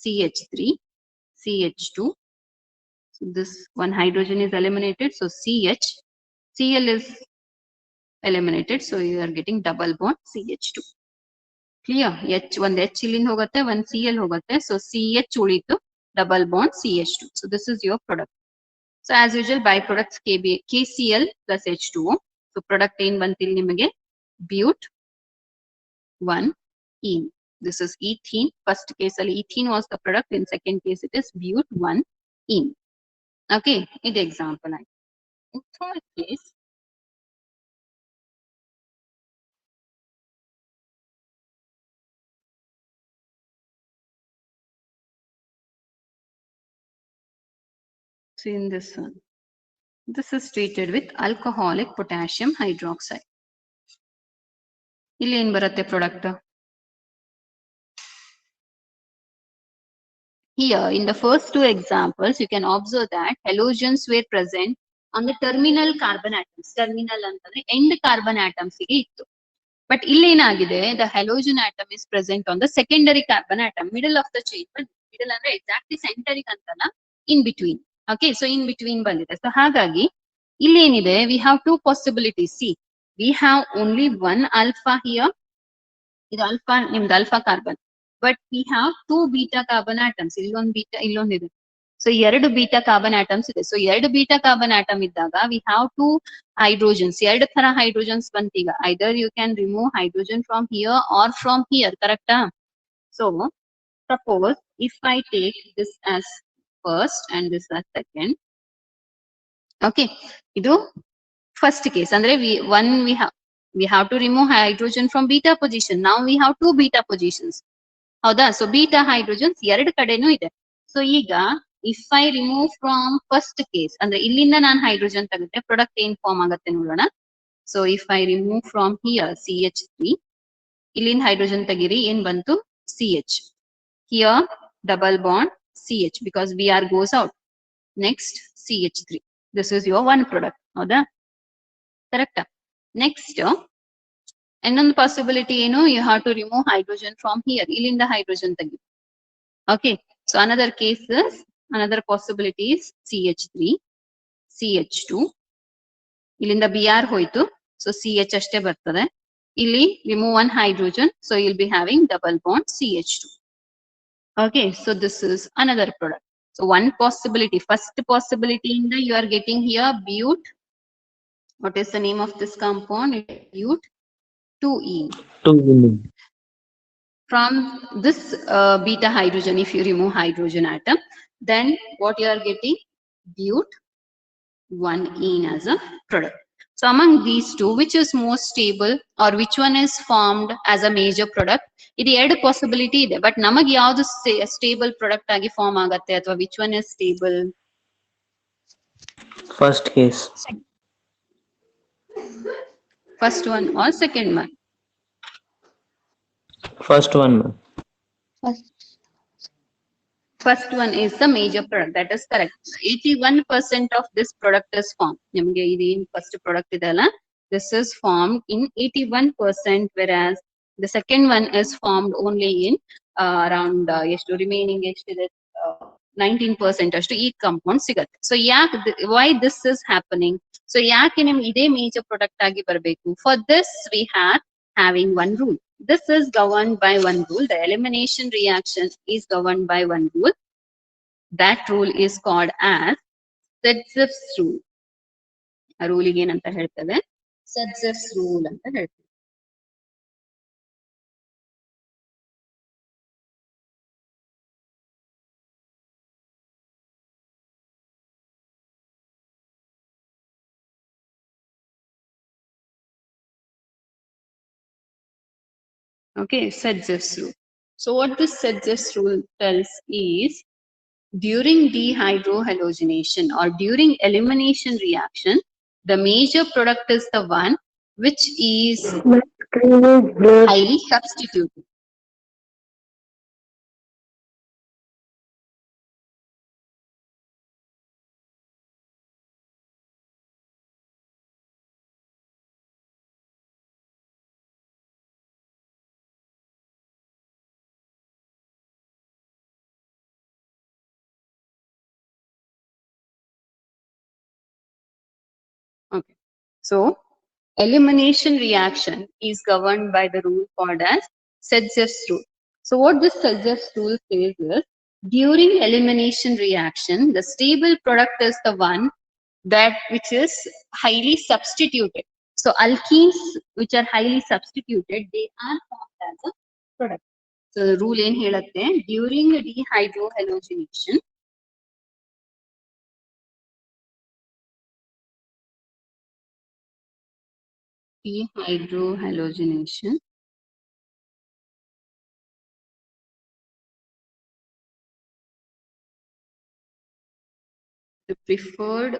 CH3, CH2. So this one hydrogen is eliminated. So Cl is eliminated. So you are getting double bond CH2. Clear? H one H ಇಲ್ಲಿಂದ ಹೋಗುತ್ತೆ, one Cl ಹೋಗುತ್ತೆ. So CH ಉಳಿತು, double bond CH2. So this is your product. So as usual byproducts KCl plus H2O. So product ಏನ್ ಬಂತಿಲ್ಲ ನಿಮಗೆ? but1ene. This is ethene. First case ಅಲ್ಲಿ ethene was the product. In second case it is but1ene. Okay, ಇದು example. In third case, so in this one, this is treated with alcoholic potassium hydroxide. ಇಲ್ಲಿ ಏನ್ ಬರುತ್ತೆ product? Here in the first two examples you can observe that halogens were present on the terminal carbon atoms. Terminal ಅಂತಂದ್ರೆ end carbon atoms ಗೆ ಇತ್ತು. But ಇಲ್ಲಿ ಏನಾಗಿದೆ? The halogen atom is present on the secondary carbon atom, middle of the chain. Middle ಅಂದ್ರೆ exactly center ಗೆ ಅಂತಲ್ಲ, in between. Okay, so in between ಬಂದಿದೆ. So ಹಾಗಾಗಿ ಇಲ್ಲಿ ಏನಿದೆ? We have two possibilities. See, we have only one alpha here. ಇದು alpha, ನಿಮ್ದು alpha carbon. But we have two beta carbon atoms. ಇಲ್ಲೊಂದು beta, ಇಲ್ಲೊಂದು ಇದೆ. ಸೊ ಎರಡು ಬೀಟಾ ಕಾರ್ಬನ್ ಆಟಮ್ಸ್ ಇದೆ. ಸೊ ಎರಡು ಬೀಟಾ ಕಾರ್ಬನ್ ಆಟಮ್ ಇದ್ದಾಗ ವಿ ಹ್ಯಾವ್ ಟು ಹೈಡ್ರೋಜನ್ಸ್, ಎರಡು ತರ ಹೈಡ್ರೋಜನ್ಸ್ ಬಂತೀಗ. Either you can remove hydrogen from here or from here, ಕರೆಕ್ಟಾ? So suppose if I take this as first and this as second, okay, idu first case andre we have to remove hydrogen from beta position. Now we have two beta positions, hauda? So beta hydrogens ಎರಡು ಕಡೆನೂ ಇದೆ. So ಈಗ if I remove from first case ಅಂದ್ರೆ ಇಲ್ಲಿಂದ ನಾನು hydrogen ತೆಗೆದ್ರೆ product ಏನ್ form ಆಗುತ್ತೆ ನೋಡೋಣ. So if I remove from here CH3, ಇಲ್ಲಿಂದ ಹೈಡ್ರೋಜನ್ ತೆಗಿರಿ, ಏನ್ ಬಂತು? CH. Here double bond CH because Br goes out. Next CH3. This is your one product. Hauda? Correct. Next, another possibility, you have to remove hydrogen from here. Ilinda hydrogen tagi. Okay. So another case is, another possibility is CH3, CH2. Ilinda Br hoitu. So CH ashte bartade. Illi remove one hydrogen. So you'll be having double bond CH2. Okay, so this is another product. So one possibility, first possibility in the you are getting here bute. What is the name of this compound? Bute 2ene. 2ene. From this beta hydrogen, if you remove hydrogen atom, then what you are getting? Bute 1ene as a product. So among these two, which is more stable or which one is formed as a major product? It is possibility ide, but namage yavadu stable product agi form agatte athwa which one is stable? First case. First one or second one? First one. First one is the major product. That is correct. 81% of this product is formed. Namage idi first product idella, this is formed in 81%, whereas the second one is formed only in around remaining 19% ashtu ee compound sigutte. So why this is happening? So yake nimge ide major product agi barbeku? For this we are having one rule. This is governed by one rule. The elimination reaction is governed by one rule. That rule is called as Sedgwick's rule. A rule again anta ಹೇಳ್ತೇವೆ, Sedgwick's rule anta ಹೇಳ್ತೇವೆ. Okay, Sedgwick's rule. So what this Sedgwick's rule tells is, during dehydrohallucination or during elimination reaction, the major product is the one which is highly substituted. Okay, so elimination reaction is governed by the rule called as Sedgwick's rule. So what this Sedgwick's rule says is, during elimination reaction, the stable product is the one that which is highly substituted. So alkenes which are highly substituted, they are formed as a product. So the rule in ಹೇಳುತ್ತೆ, during dehydrohallucination, the preferred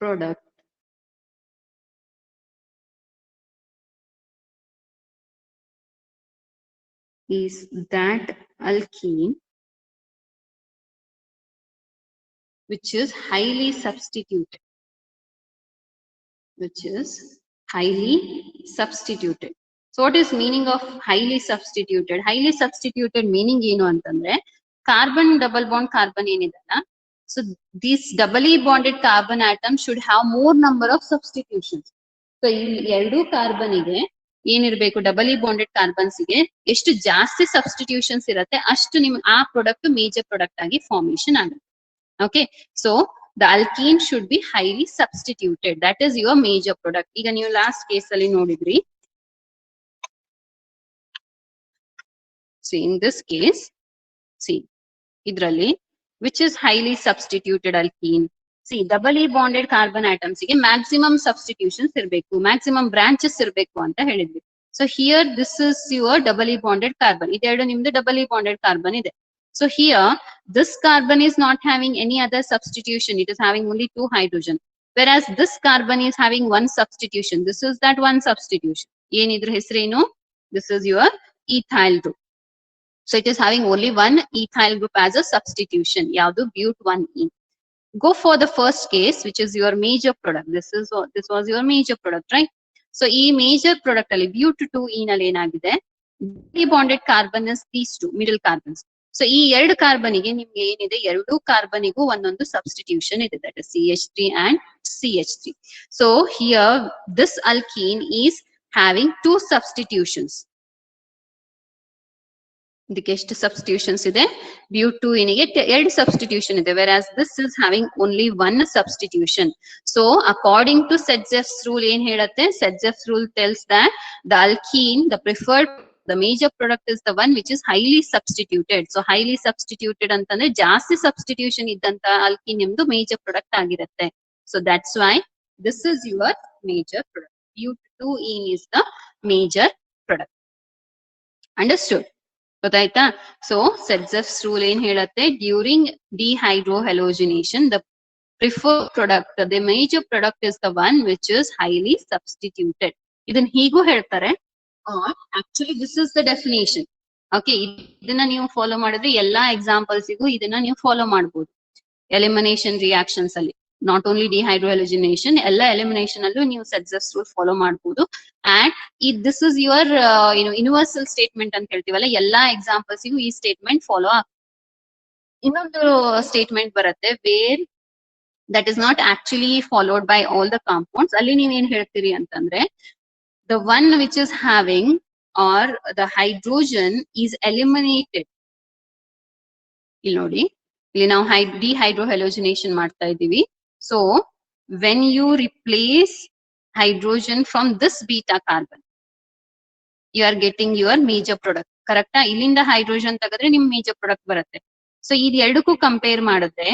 product is that alkene which is highly substituted. So what is meaning of highly substituted? Highly substituted meaning ಏನು ಅಂತಂದ್ರೆ, carbon double bond carbon ಏನಿದೆಲ್ಲ, so these doubly bonded carbon atoms should have more number of substitutions. So ಇಲ್ಲಿ ಎರಡು carbon ಗೆ ಏನಿರ್ಬೇಕು ಡಬಲಿ bonded carbons ಗೆ ಎಷ್ಟು ಜಾಸ್ತಿ substitutions ಇರುತ್ತೆ ಅಷ್ಟು ನಿಮ್ ಆ ಪ್ರಾಡಕ್ಟ್ ಮೇಜರ್ ಪ್ರಾಡಕ್ಟ್ ಆಗಿ ಫಾರ್ಮೇಶನ್ ಆಗುತ್ತೆ. Okay, so the alkene should be highly substituted, that is your major product. ಈಗ ನೀವು ಲಾಸ್ಟ್ ಕೇಸ್ ಅಲ್ಲಿ ನೋಡಿದ್ರಿ, see in this case, see ಇದ್ರಲ್ಲಿ which is highly substituted alkene. See doubly bonded carbon atoms ಗೆ maximum substitutions ಇರಬೇಕು, maximum branches ಇರಬೇಕು ಅಂತ ಹೇಳಿದ್ವಿ. So here this is your doubly bonded carbon, ಇದೆರಡು ನಿಮ್ದು doubly bonded carbon ಇದೆ. So here this carbon is not having any other substitution, it is having only 2 hydrogen, whereas this carbon is having 1 substitution. This is that 1 substitution. ಏನಿದ್ರ ಹೆಸರೇನು? This is your ethyl group. So it is having only 1 ethyl group as a substitution. Yavdu but1ene. Go for the first case, which is your major product. This was your major product, right? So e major product ali but2ene ಅಲ್ಲಿ ಏನಾಗಿದೆ, bonded carbon is these two middle carbons. So ಈ ಎರಡು carbon ಗೆ ನಿಮ್ಗೆ ಏನಿದೆ, ಎರಡು carbon ಗೂ ಒಂದೊಂದು ಸಬ್ಸ್ಟಿಟ್ಯೂಷನ್ ಇದೆ, that is CH3 and CH3. So here this alkene is having 2 substitutions. ಇದಕ್ಕೆ ಎಷ್ಟು ಸಬ್ಸ್ಟಿಟ್ಯೂಷನ್ಸ್ ಇದೆ? but2ene ಗೆ 2 ಸಬ್ಸ್ಟಿಟ್ಯೂಷನ್ ಇದೆ, whereas this is having only 1 substitution. So according to Sedgwick's rule ಏನ್ ಹೇಳುತ್ತೆ? Sedgwick's rule tells that the alkene, the preferred, the major product is the one which is highly substituted. So highly substituted ಅಂತಂದ್ರೆ ಜಾಸ್ತಿ substitution ಇದ್ದಂತ alkene ನಿಮ್ದು major product ಆಗಿರುತ್ತೆ. So that's why this is your major product. but2ene is the major product. Understood? ಗೊತ್ತಾಯ್ತಾ? So Sedgwick's rule ಏನ್ ಹೇಳುತ್ತೆ? During dehydrohalogenation the preferred product, the major product is the one which is highly substituted. ಇದನ್ನ ಹೀಗೂ ಹೇಳ್ತಾರೆ, or actually this is the definition. Okay, ಇದನ್ನ ನೀವು follow ಮಾಡಿದ್ರೆ ಎಲ್ಲಾ ಎಕ್ಸಾಂಪಲ್ಸ್ ಗೂ ಇದನ್ನ ನೀವು ಫಾಲೋ ಮಾಡಬಹುದು. ಎಲಿಮಿನೇಷನ್ ರಿಯಾಕ್ಷನ್ಸ್ ಅಲ್ಲಿ ನಾಟ್ ಓನ್ಲಿ ಡಿಹೈಡ್ರೋಹೆಲೋಜಿನೇಷನ್, ಎಲ್ಲ ಎಲಿಮಿನೇಷನ್ ಅಲ್ಲೂ ನೀವು Sedgwick's rule ಫಾಲೋ ಮಾಡಬಹುದು. And this is your universal statement ಅಂತ ಹೇಳ್ತೀವಲ್ಲ, ಎಲ್ಲಾ ಎಕ್ಸಾಂಪಲ್ಸ್ ಗೂ ಈ ಸ್ಟೇಟ್ಮೆಂಟ್ ಫಾಲೋ ಆಗ. ಇನ್ನೊಂದು ಸ್ಟೇಟ್ಮೆಂಟ್ ಬರುತ್ತೆ where that is not actually followed by all the compounds. ಅಲ್ಲಿ ನೀವೇನ್ ಹೇಳ್ತೀರಿ ಅಂತಂದ್ರೆ, the one which is having or the hydrogen is eliminated. ಇಲ್ಲಿ ನೋಡಿ, ಇಲ್ಲಿ ನಾವು dehydrohalogenation ಮಾಡ್ತಾ ಇದೀವಿ. So when you replace hydrogen from this beta carbon, you are getting your major product. ಕರೆಕ್ಟಾ? ಇಲ್ಲಿಂದ ಹೈಡ್ರೋಜನ್ ತೆಗೆದ್ರೆ ನಿಮ್ ಮೇಜರ್ ಪ್ರಾಡಕ್ಟ್ ಬರುತ್ತೆ. ಸೊ ಇದು ಎರಡಕ್ಕೂ ಕಂಪೇರ್ ಮಾಡಿದ್ರೆ,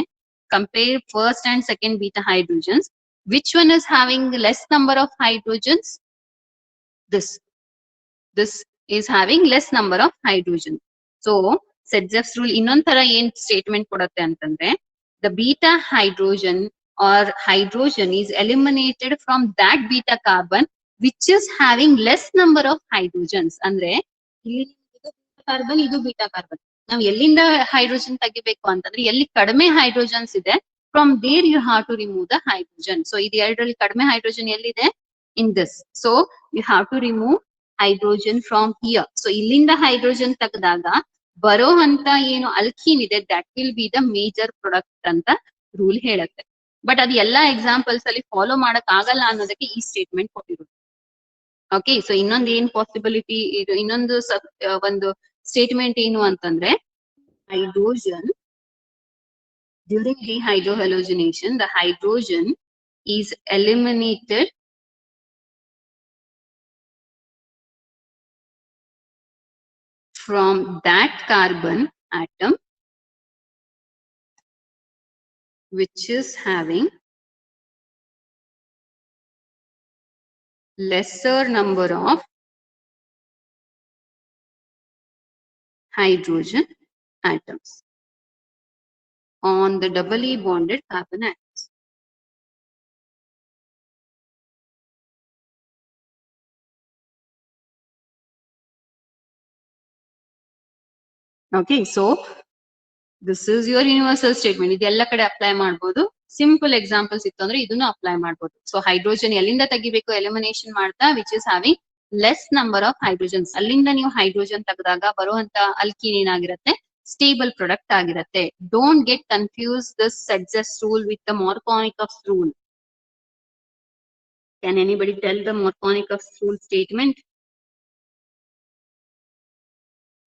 compare first and second beta hydrogens, which one is having less number of hydrogens? This is having less number of hydrogen. So Sedgwick's rule ಇನ್ನೊಂದ್ ತರ ಏನ್ ಸ್ಟೇಟ್ಮೆಂಟ್ ಕೊಡುತ್ತೆ ಅಂತಂದ್ರೆ, the beta hydrogen or hydrogen is eliminated from that beta carbon which is having less number of hydrogens. ಅಂದ್ರೆ ಇಲ್ಲಿ carbon, ಇದು beta carbon. ನಾವು ಎಲ್ಲಿಂದ ಹೈಡ್ರೋಜನ್ ತೆಗಿಬೇಕು ಅಂತಂದ್ರೆ, ಎಲ್ಲಿ ಕಡಿಮೆ ಹೈಡ್ರೋಜನ್ಸ್ ಇದೆ, from there you have to remove the hydrogen. So ಇದು ಎರಡರಲ್ಲಿ ಕಡಿಮೆ ಹೈಡ್ರೋಜನ್ ಎಲ್ಲಿದೆ? In this. So you have to remove hydrogen from here. So ಇಲ್ಲಿಂದ ಹೈಡ್ರೋಜನ್ ತೆಗೆದಾಗ ಬರೋ ಅಂತ ಏನು ಅಲ್ಕೀನ್ ಇದೆ, that will be the major product ಅಂತ ರೂಲ್ ಹೇಳುತ್ತೆ. ಬಟ್ ಅದು ಎಲ್ಲಾ ಎಕ್ಸಾಂಪಲ್ಸ್ ಅಲ್ಲಿ ಫಾಲೋ ಮಾಡಕ್ ಆಗಲ್ಲ ಅನ್ನೋದಕ್ಕೆ ಈ ಸ್ಟೇಟ್ಮೆಂಟ್ ಕೊಟ್ಟಿರೋದು. ಓಕೆ, ಸೊ ಇನ್ನೊಂದು ಏನ್ ಪಾಸಿಬಿಲಿಟಿ, ಇದು ಇನ್ನೊಂದು ಒಂದು ಸ್ಟೇಟ್ಮೆಂಟ್ ಏನು ಅಂತಂದ್ರೆ, hydrogen during dehydrohalogenation the hydrogen is eliminated from that carbon atom which is having lesser number of hydrogen atoms on the doubly bonded carbon atoms. Okay, so this is your universal statement. ಇದೆಲ್ಲ ಕಡೆ apply ಮಾಡಬಹುದು. Simple examples ಇತ್ತು ಅಂದ್ರೆ ಇದನ್ನು apply ಮಾಡಬಹುದು. So hydrogen ಎಲ್ಲಿಂದ ತೆಗಿಬೇಕು? Elimination ಮಾಡ್ತಾ which is having less number of hydrogens. ಅಲ್ಲಿಂದ ನೀವು ಹೈಡ್ರೋಜನ್ ತೆಗೆದಾಗ ಬರುವಂತ ಅಲ್ಕೀನ್ ಏನಾಗಿರುತ್ತೆ? ಸ್ಟೇಬಲ್ ಪ್ರಾಡಕ್ಟ್ ಆಗಿರುತ್ತೆ. Don't get confuse this Sedgwick's rule with the Markovnikov's rule. Can anybody tell the Markovnikov's rule statement?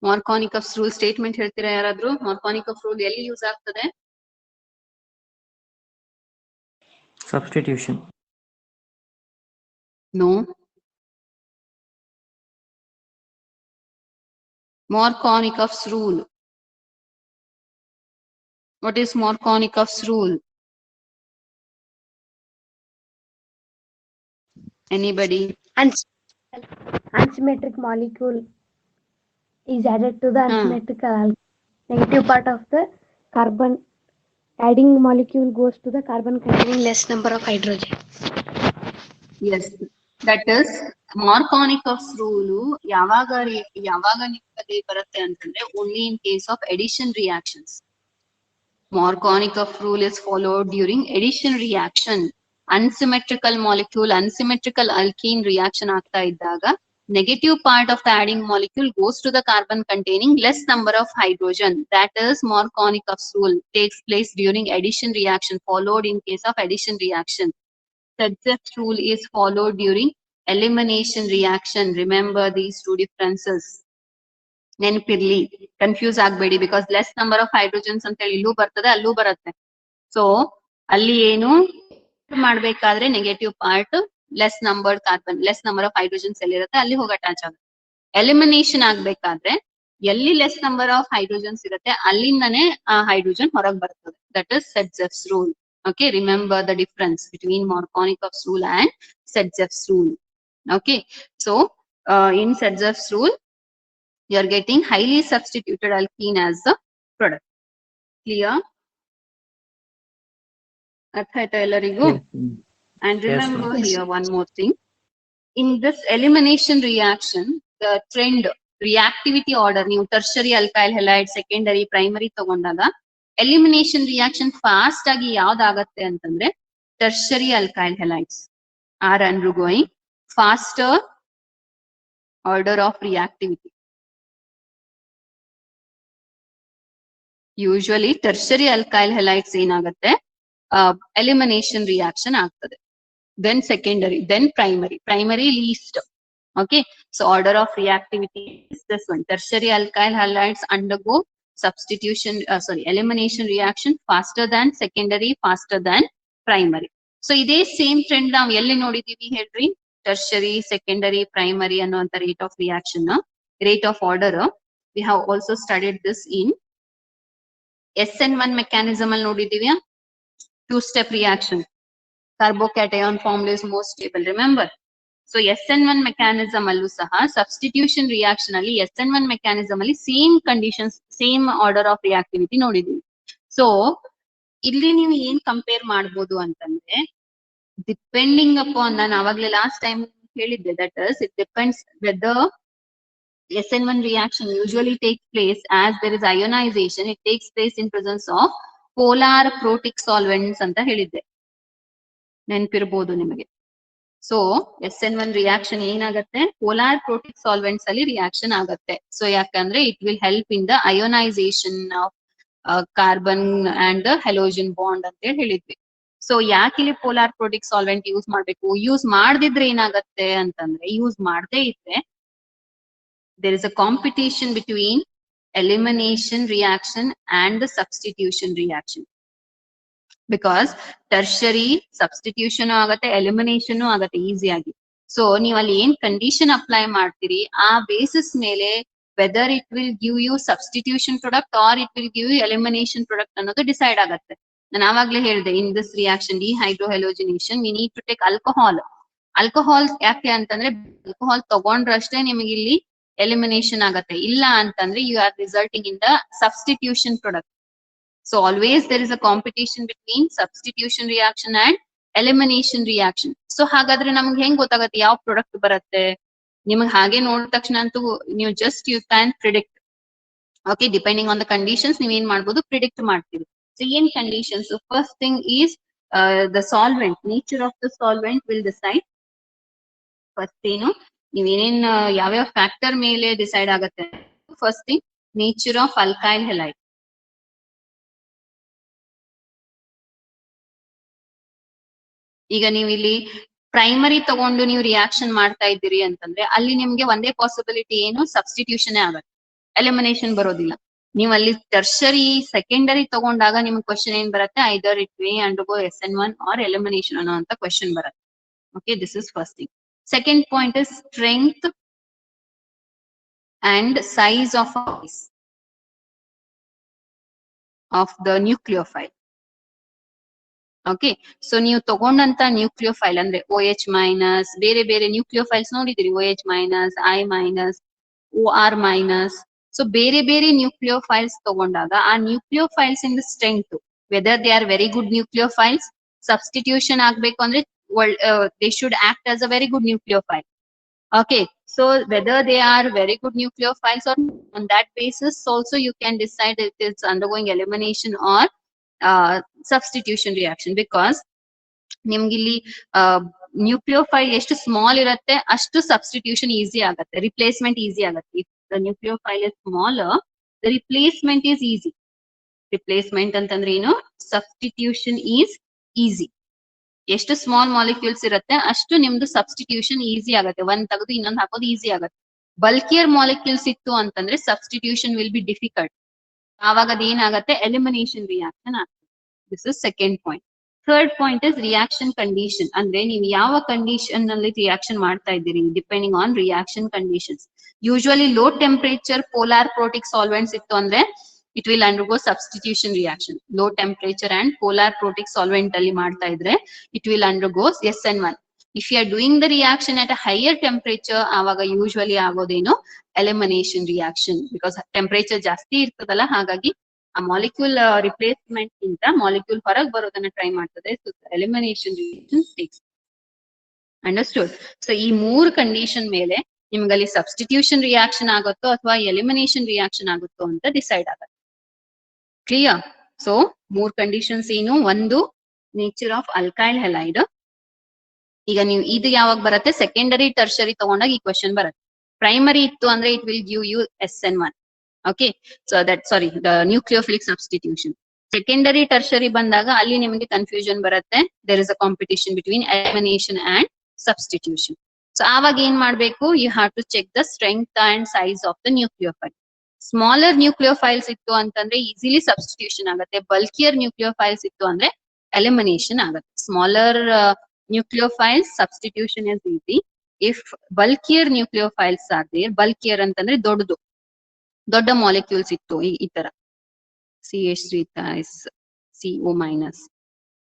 Markovnikov's rule statement ಹೇಳ್ತೀರಾ ಯಾರಾದ್ರೂ? Markovnikov rule ಎಲ್ಲಿ use ಆಗ್ತದೆ? Substitution. No. Markovnikov's rule. What is Markovnikov's rule? Anybody? Unsymmetric molecule is added to the Huh. unsymmetrical alkyl. Negative part of the carbon adding molecule goes to the carbon containing less number of hydrogen. Yes, that is Markovnikov's rule. ಯಾವಾಗ ನಿಮ್ಮಲ್ಲಿ ಬರುತ್ತೆ ಅಂತಂದ್ರೆ only in case of addition reactions. Markovnikov rule is followed during addition reaction. Unsymmetrical molecule, unsymmetrical alkene reaction ಆಗ್ತಾ ಇದ್ದಾಗ negative part of the adding molecule goes to the carbon containing less number of hydrogen. That is Markovnikov's rule takes place during addition reaction, followed in case of addition reaction. Satzeff's rule is followed during elimination reaction. Remember these two differences. ನೆನಪಿರ್ಲಿ, confuse ಆಗ್ಬೇಡಿ, because less number of hydrogens ಅಂತ ಹೇಳಿ ಇಲ್ಲೂ ಬರ್ತದೆ ಅಲ್ಲೂ ಬರುತ್ತೆ. So ಅಲ್ಲಿ ಏನು ಮಾಡ್ಬೇಕಾದ್ರೆ negative part less number carbon, less number of hydrogens ಎಲ್ಲಿರುತ್ತೆ ಅಲ್ಲಿ ಹೋಗಿ ಅಟ್ಯಾಚ್ ಆಗುತ್ತೆ. ಎಲಿಮಿನೇಷನ್ ಆಗ್ಬೇಕಾದ್ರೆ ಎಲ್ಲಿ ಲೆಸ್ ನಂಬರ್ ಆಫ್ ಹೈಡ್ರೋಜನ್ಸ್ ಇರುತ್ತೆ ಅಲ್ಲಿಂದಾನೇ ಆ ಹೈಡ್ರೋಜನ್ ಹೊರಗೆ ಬರ್ತದೆ. That is Satzeff's rule. Okay, remember the difference between Markovnikov's rule and Satzeff's rule. Okay, so in Satzeff's rule you are getting highly substituted alkene as the product. Clear? Artha aita ellarigu? And remember here one more thing. In this elimination reaction, the trend reactivity order, ನೀವು tertiary alkyl halide, secondary, primary ತಗೊಂಡಾಗ elimination reaction fast ಆಗಿ ಯಾವ್ದಾಗತ್ತೆ ಅಂತಂದ್ರೆ tertiary alkyl halides are undergoing faster order of reactivity. Usually tertiary alkyl halides ಏನಾಗುತ್ತೆ elimination reaction ಆಗ್ತದೆ, then secondary, then primary least. Okay, so order of reactivity is this one. Tertiary alkyl halides undergo elimination reaction faster than secondary, faster than primary. So ಇದೇ same trend ನಾವು ಎಲ್ಲಿ ನೋಡಿದೀವಿ ಹೇಳ್ರಿ? tertiary, secondary, primary ಅನ್ನುವಂತ rate of reaction, rate of order. We have also studied this in SN1 mechanism ಅಲ್ಲಿ ನೋಡಿದೀವಿ. Two-step reaction. Carbocation formula is more stable. Remember? So SN1 mechanism allu saha substitution reaction alli SN1 mechanism alli same conditions, same order of reactivity ನೋಡಿದೀವಿ. So ಇಲ್ಲಿ ನೀವು ಏನ್ compare ಮಾಡಬಹುದು ಅಂತಂದ್ರೆ depending upon, ನಾನು ಅವಾಗ್ಲೇ ಲಾಸ್ಟ್ ಟೈಮ್ ಹೇಳಿದ್ದೆ, that is it depends whether SN1 reaction usually takes place as there is ionization, it takes place in presence of polar protic solvents ಅಂತ ಹೇಳಿದ್ದೆ, ನೆನಪಿರಬಹುದು ನಿಮಗೆ. ಸೊ SN1 ರಿಯಾಕ್ಷನ್ ಏನಾಗತ್ತೆ? ಪೋಲಾರ್ ಪ್ರೋಟಿಕ್ ಸಾಲ್ವೆಂಟ್ಸ್ ಅಲ್ಲಿ reaction ಆಗತ್ತೆ. So ಯಾಕಂದ್ರೆ it will help in the ionisation of carbon and halogen bond ಅಂತ ಹೇಳಿದ್ವಿ. ಸೊ ಯಾಕೆ ಇಲ್ಲಿ ಪೋಲಾರ್ ಪ್ರೋಟಿಕ್ ಸಾಲ್ವೆಂಟ್ ಯೂಸ್ ಮಾಡ್ಬೇಕು? ಯೂಸ್ ಮಾಡದಿದ್ರೆ ಏನಾಗತ್ತೆ ಅಂತಂದ್ರೆ, ಯೂಸ್ ಮಾಡದೇ ಇದ್ರೆ there is a competition between elimination reaction and the substitution reaction. Because tertiary substitution ಆಗತ್ತೆ, elimination ಆಗತ್ತೆ ಈಸಿ ಆಗಿ. ಸೊ ನೀವು ಅಲ್ಲಿ ಏನ್ ಕಂಡೀಷನ್ ಅಪ್ಲೈ ಮಾಡ್ತೀರಿ ಆ ಬೇಸಿಸ್ ಮೇಲೆ whether it will give you substitution product or it will give you elimination product ಅನ್ನೋದು ಡಿಸೈಡ್ ಆಗತ್ತೆ. ನಾನು ಆವಾಗ್ಲೇ ಹೇಳಿದೆ, in this reaction dehydrohalogenation we need to take alcohol. Alcohol ಯಾಕೆ ಅಂತಂದ್ರೆ ಆಲ್ಕೋಹಾಲ್ ತಗೊಂಡ್ರಷ್ಟೇ ನಿಮಗೆ ಇಲ್ಲಿ ಎಲಿಮಿನೇಷನ್ ಆಗತ್ತೆ, ಇಲ್ಲ ಅಂತಂದ್ರೆ you are resulting in the substitution product. So always there is a competition between substitution reaction and elimination reaction. So ಹಾಗಾದ್ರೆ ನಮ್ಗೆ ಹೆಂಗ್ ಗೊತ್ತಾಗತ್ತೆ ಯಾವ ಪ್ರಾಡಕ್ಟ್ ಬರುತ್ತೆ? ನಿಮಗೆ ಹಾಗೆ ನೋಡಿದ ತಕ್ಷಣ ಅಂತೂ ನೀವು just you can predict. Okay, depending on the conditions ನೀವ್ ಏನ್ ಮಾಡ್ಬೋದು? ಪ್ರಿಡಿಕ್ಟ್ ಮಾಡ್ತೀವಿ. ಸೊ ಏನ್ conditions? First thing is the solvent, nature of the solvent will decide. First ಏನು ನೀವೇನೇನ್ ಯಾವ್ಯಾವ ಫ್ಯಾಕ್ಟರ್ ಮೇಲೆ ಡಿಸೈಡ್ ಆಗತ್ತೆ? First thing nature of alkyl halide. ಈಗ ನೀವು ಇಲ್ಲಿ ಪ್ರೈಮರಿ ತಗೊಂಡು ನೀವು ರಿಯಾಕ್ಷನ್ ಮಾಡ್ತಾ ಇದ್ದೀರಿ ಅಂತಂದ್ರೆ ಅಲ್ಲಿ ನಿಮ್ಗೆ ಒಂದೇ ಪಾಸಿಬಿಲಿಟಿ ಏನು? ಸಬ್ಸ್ಟಿಟ್ಯೂಷನ್ ಆಗತ್ತೆ. ಎಲಿಮಿನೇಷನ್ ಬರೋದಿಲ್ಲ. ನೀವು ಅಲ್ಲಿ ಟರ್ಷರಿ ಸೆಕೆಂಡರಿ ತಗೊಂಡಾಗ ನಿಮ್ಗೆ ಕ್ವಶನ್ ಏನ್ ಬರುತ್ತೆ, either it may undergo SN1 or elimination ಅನ್ನೋ ಅಂತ ಕ್ವಶನ್ ಬರುತ್ತೆ. Okay, this is first thing. Second point is strength and size of the nucleophile. Okay, so ನೀವು ತಗೊಂಡಂತ ನ್ಯೂಕ್ಲಿಯೋಫೈಲ್ ಅಂದ್ರೆ OH ಮೈನಸ್, ಬೇರೆ ಬೇರೆ ನ್ಯೂಕ್ಲಿಯೋಫೈಲ್ಸ್ ನೋಡಿದಿರಿ, OH minus, I minus, OR minus. So ಬೇರೆ ಬೇರೆ ನ್ಯೂಕ್ಲಿಯೋಫೈಲ್ಸ್ ತಗೊಂಡಾಗ ಆ nucleophiles in strength, whether they are very good nucleophiles, substitution ಆಗ್ಬೇಕು ಅಂದ್ರೆ they should act as a very good nucleophile. Okay, so whether they are very good nucleophiles or on that basis also you can decide if it's undergoing elimination or substitution reaction, because ನಿಮ್ಗಿಲ್ಲಿ nucleophile ಎಷ್ಟು small ಇರುತ್ತೆ ಅಷ್ಟು substitution easy ಆಗುತ್ತೆ, replacement easy ಆಗುತ್ತೆ. If the nucleophile is smaller, the replacement is easy. Replacement ಅಂತಂದ್ರೆ ಏನು, substitution is easy. ಎಷ್ಟು small molecules ಇರುತ್ತೆ ಅಷ್ಟು ನಿಮ್ದು ಸಬ್ಸ್ಟಿಟ್ಯೂಷನ್ ಈಸಿ ಆಗುತ್ತೆ, ಒಂದ್ ತೆಗೆದು ಇನ್ನೊಂದು ಹಾಕೋದು ಈಸಿ ಆಗುತ್ತೆ. ಬಲ್ಕಿಯರ್ ಮಾಲಿಕ್ಯೂಲ್ಸ್ ಇತ್ತು ಅಂತಂದ್ರೆ ಸಬ್ಸ್ಟಿಟ್ಯೂಷನ್ ವಿಲ್ ಬಿ ಡಿಫಿಕಲ್ಟ್. ಆವಾಗ ಅದೇನಾಗತ್ತೆ, ಎಲಿಮಿನೇಷನ್ ರಿಯಾಕ್ಷನ್ ಆಗ್ತದೆ. This is second point. Third point is reaction condition. ಅಂದ್ರೆ ನೀವು ಯಾವ ಕಂಡೀಷನ್ ನಲ್ಲಿ ರಿಯಾಕ್ಷನ್ ಮಾಡ್ತಾ ಇದ್ದೀರಿ, depending on reaction conditions. Usually low temperature polar protic solvents ಇತ್ತು ಅಂದ್ರೆ it will undergo substitution reaction. Low temperature and polar protic solvent ಅಲ್ಲಿ ಮಾಡ್ತಾ ಇದ್ರೆ it will undergo SN1. If you are doing the reaction at a higher temperature, ಆವಾಗ usually ಆಗೋದೇನು, elimination reaction. Because temperature ಜಾಸ್ತಿ ಇರ್ತದಲ್ಲ, ಹಾಗಾಗಿ ಆ ಮಾಲಿಕ್ಯೂಲ್ ರಿಪ್ಲೇಸ್ಮೆಂಟ್ ಗಿಂತ ಮಾಲಿಕ್ಯೂಲ್ ಹೊರಗೆ ಬರೋದನ್ನ ಟ್ರೈ ಮಾಡ್ತದೆ. So elimination reaction takes. Understood? So ಈ ಮೂರು ಕಂಡೀಷನ್ ಮೇಲೆ ನಿಮ್ಗಲ್ಲಿ ಸಬ್ಸ್ಟಿಟ್ಯೂಷನ್ ರಿಯಾಕ್ಷನ್ ಆಗುತ್ತೋ ಅಥವಾ ಎಲಿಮಿನೇಷನ್ ರಿಯಾಕ್ಷನ್ ಆಗುತ್ತೋ ಅಂತ ಡಿಸೈಡ್ ಆಗುತ್ತೆ. ಕ್ಲಿಯರ್? ಸೊ ಮೂರ್ ಕಂಡೀಷನ್ಸ್ ಏನು, ಒಂದು ನೇಚರ್ ಆಫ್ ಅಲ್ಕೈಲ್ ಹೆಲೈಡ್. ಈಗ ನೀವು ಇದು ಯಾವಾಗ ಬರುತ್ತೆ, ಸೆಕೆಂಡರಿ ಟರ್ಷರಿ ತಗೊಂಡಾಗ ಈ ಕ್ವಶನ್ ಬರುತ್ತೆ. ಪ್ರೈಮರಿ ಇತ್ತು ಅಂದ್ರೆ it will give you SN1. Okay, so that sorry the nucleophilic substitution. Secondary tertiary ಬಂದಾಗ ಅಲ್ಲಿ ನಿಮಗೆ ಕನ್ಫ್ಯೂಷನ್ ಬರುತ್ತೆ, there is a competition between elimination and substitution. So ಆವಾಗ ಏನ್ ಮಾಡ್ಬೇಕು, you have to check the strength and size of the nucleophile. Smaller nucleophiles ಇತ್ತು ಅಂತಂದ್ರೆ easily substitution ಆಗುತ್ತೆ, ಬಲ್ಕಿಯರ್ ನ್ಯೂಕ್ಲಿಯೋಫೈಲ್ಸ್ ಇತ್ತು ಅಂದ್ರೆ ಎಲಿಮಿನೇಷನ್ ಆಗುತ್ತೆ. Smaller nucleophiles substitution is easy. If bulkier nucleophiles are there, bulkier ಅಂತಂದ್ರೆ ದೊಡ್ಡದು, ದೊಡ್ಡ ಮಾಲಿಕ್ಯೂಲ್ಸ್ ಇತ್ತು ಈ ತರ CH3 CO minus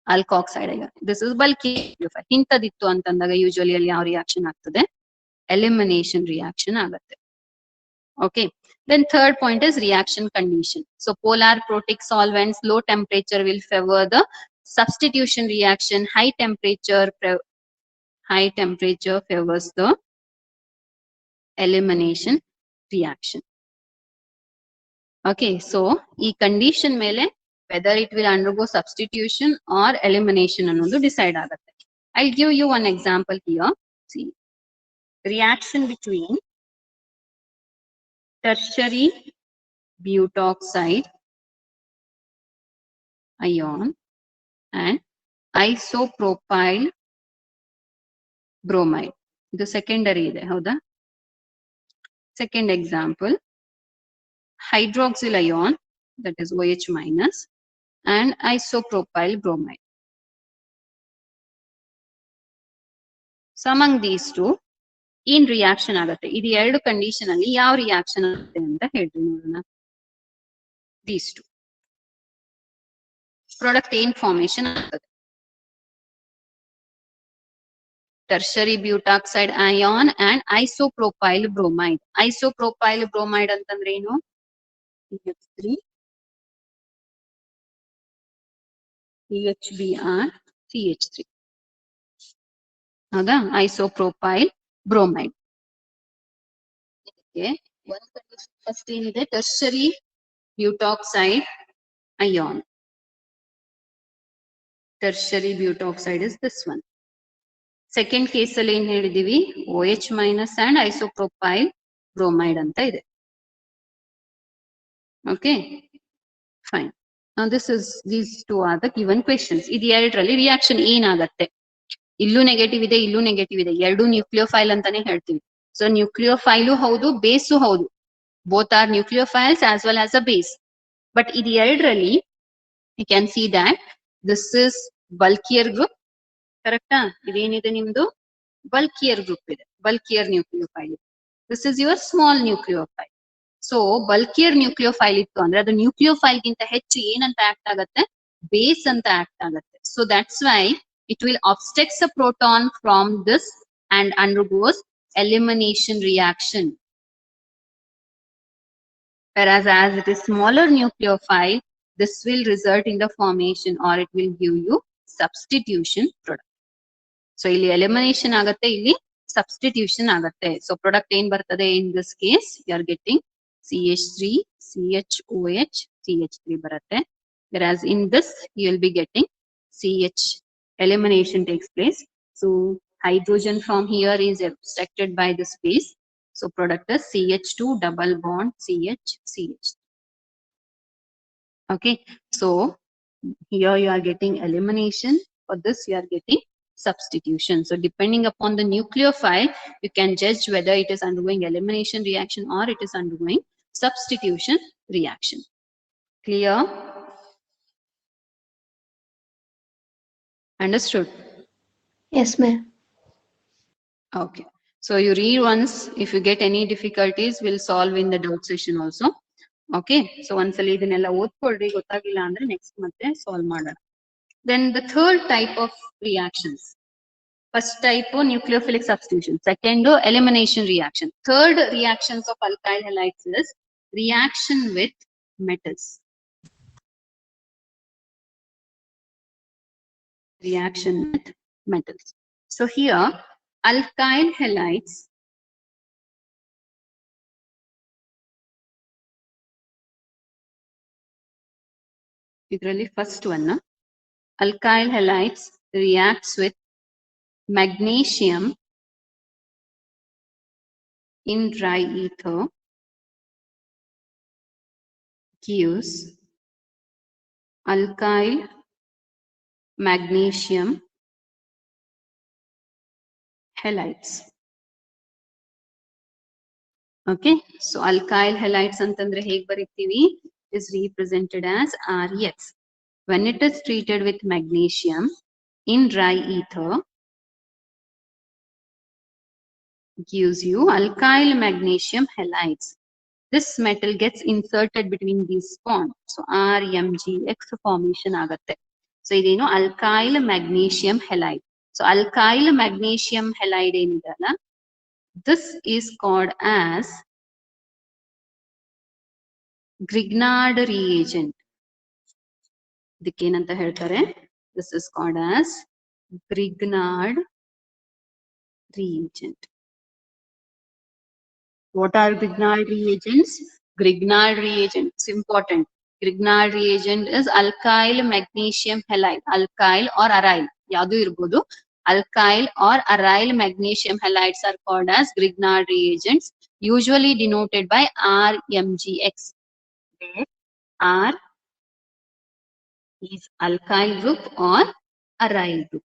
alkoxide, this is bulky nucleophile. ಇಂಥದಿತ್ತು ಅಂತಂದಾಗ ಯೂಶುವಲಿ ಅಲ್ಲಿ ಯಾವ ರಿಯಾಕ್ಷನ್ ಆಗ್ತದೆ, ಎಲಿಮಿನೇಷನ್ ರಿಯಾಕ್ಷನ್ ಆಗುತ್ತೆ. Okay, then third point is reaction condition. So polar protic solvents, low temperature will favor the substitution reaction. High temperature favors the elimination reaction. Okay, so ee condition mele whether it will undergo substitution or elimination ಅನ್ನೋದು decide ಆಗುತ್ತೆ. I'll give you one example here. See, reaction between tertiary butoxide ion and isopropyl bromide. ಇದು secondary ಇದೆ, ಹೌದಾ? Second example, hydroxyl ion, that is OH minus, and isopropyl bromide. So among these two, ಏನ್ reaction ಆಗುತ್ತೆ, ಇದು ಎರಡು condition ಅಲ್ಲಿ ಯಾವ reaction ಆಗುತ್ತೆ ಅಂತ ಹೇಳ್ರಿ ನೋಡೋಣ. ದೀಸ್ ಟು ಪ್ರಾಡಕ್ಟ್ ಏನ್ ಫಾರ್ಮೇಶನ್ ಆಗ್ತದೆ, tertiary butoxide ion and isopropyl bromide. Isopropyl bromide ಅಂತಂದ್ರೆ ಏನು, CH3 CHBr CH3, ಹೌದಾ? Isopropyl bromide. ಒಂದು ಕಂಡೀಷನ್ ಫಸ್ಟ್ ಏನಿದೆ, tertiary butoxide ion. Tertiary butoxide is this one. Second case ಅಲ್ಲಿ ಏನ್ ಹೇಳಿದೀವಿ, OH minus and isopropyl bromide ಅಂತ ಇದೆ. Okay, fine. Now these two are the given questions. ಇದು ಎರಡರಲ್ಲಿ ರಿಯಾಕ್ಷನ್ ಏನಾಗತ್ತೆ, ಇಲ್ಲೂ ನೆಗೆಟಿವ್ ಇದೆ, ಇಲ್ಲೂ ನೆಗೆಟಿವ್ ಇದೆ, ಎರಡು ನ್ಯೂಕ್ಲಿಯೋಫೈಲ್ ಅಂತಾನೆ ಹೇಳ್ತೀವಿ. ಸೊ ನ್ಯೂಕ್ಲಿಯೋಫೈಲು ಹೌದು, ಬೇಸು ಹೌದು. both are nucleophiles as well as a base. But idi erdralli you can see that this is bulkier group, correct? Idenide nimdu bulkier group ide, bulkier nucleophile. This is your small nucleophile. So bulkier nucleophile ittu andre adu nucleophile ginta ಹೆಚ್ಚು ಏನಂತ act ಆಗುತ್ತೆ, base ಅಂತ act ಆಗುತ್ತೆ. So that's why it will obstructs a proton from this and undergoes elimination reaction. Whereas as it is smaller nucleophile, this will result in the formation or it will give you substitution product. So ಇಲ್ಲಿ elimination ಆಗುತ್ತೆ, ಇಲ್ಲಿ substitution ಆಗುತ್ತೆ. So product ಏನ್ ಬರ್ತದೆ, in this case you are getting CH3, CHOH, CH3 ಬರುತ್ತೆ. Whereas in this you will be getting CH, elimination takes place. So hydrogen from here is abstracted by this base. So product is CH2 double bond CH, CH. Okay, so here you are getting elimination, for this you are getting substitution. So depending upon the nucleophile, you can judge whether it is undergoing elimination reaction or it is undergoing substitution reaction. Clear? Understood? Yes, ma'am. Okay. So you read once. If you get any difficulties, we'll solve in the doubt session also. Okay. So ಒಂದ್ಸಲ ಇದನ್ನೆಲ್ಲ ಓದ್ಕೊಳ್ರಿ, ಗೊತ್ತಾಗಿಲ್ಲ ಅಂದ್ರೆ next ಮತ್ತೆ solve ಮಾಡೋಣ. Then the third type of reactions. First type nucleophilic substitution. Second elimination reaction. Third reactions of alkyl halides is reaction with metals. Reaction with metals. So here alkyl halides idರಲ್ಲಿ first one, alkyl halides reacts with magnesium in dry ether, gives alkyl magnesium halides. Okay, so alkyl halides ಅಂತಂದ್ರೆ ಹೇಗೆ ಬರೀತೀವಿ, is represented as RX. When it is treated with magnesium in dry ether, gives you alkyl magnesium halides. This metal gets inserted between these bonds. So RMgX formation ಆಗುತ್ತೆ. So ಇದೇನು alkyl magnesium halide. So alkyl magnesium halide ಏನಿದೆ ಅಲ್ಲ, this is called as Grignard reagent. ಇದಕ್ಕೇನಂತ ಹೇಳ್ತಾರೆ, this is called as Grignard reagent. What are Grignard reagents? Grignard reagent, it's important. Grignard reagent is alkyl magnesium halide. Alkyl or aryl, yadu irbodu. Alkyl or aryl magnesium halides are called as Grignard reagents, usually denoted by RMgX, where R is alkyl group or aryl group.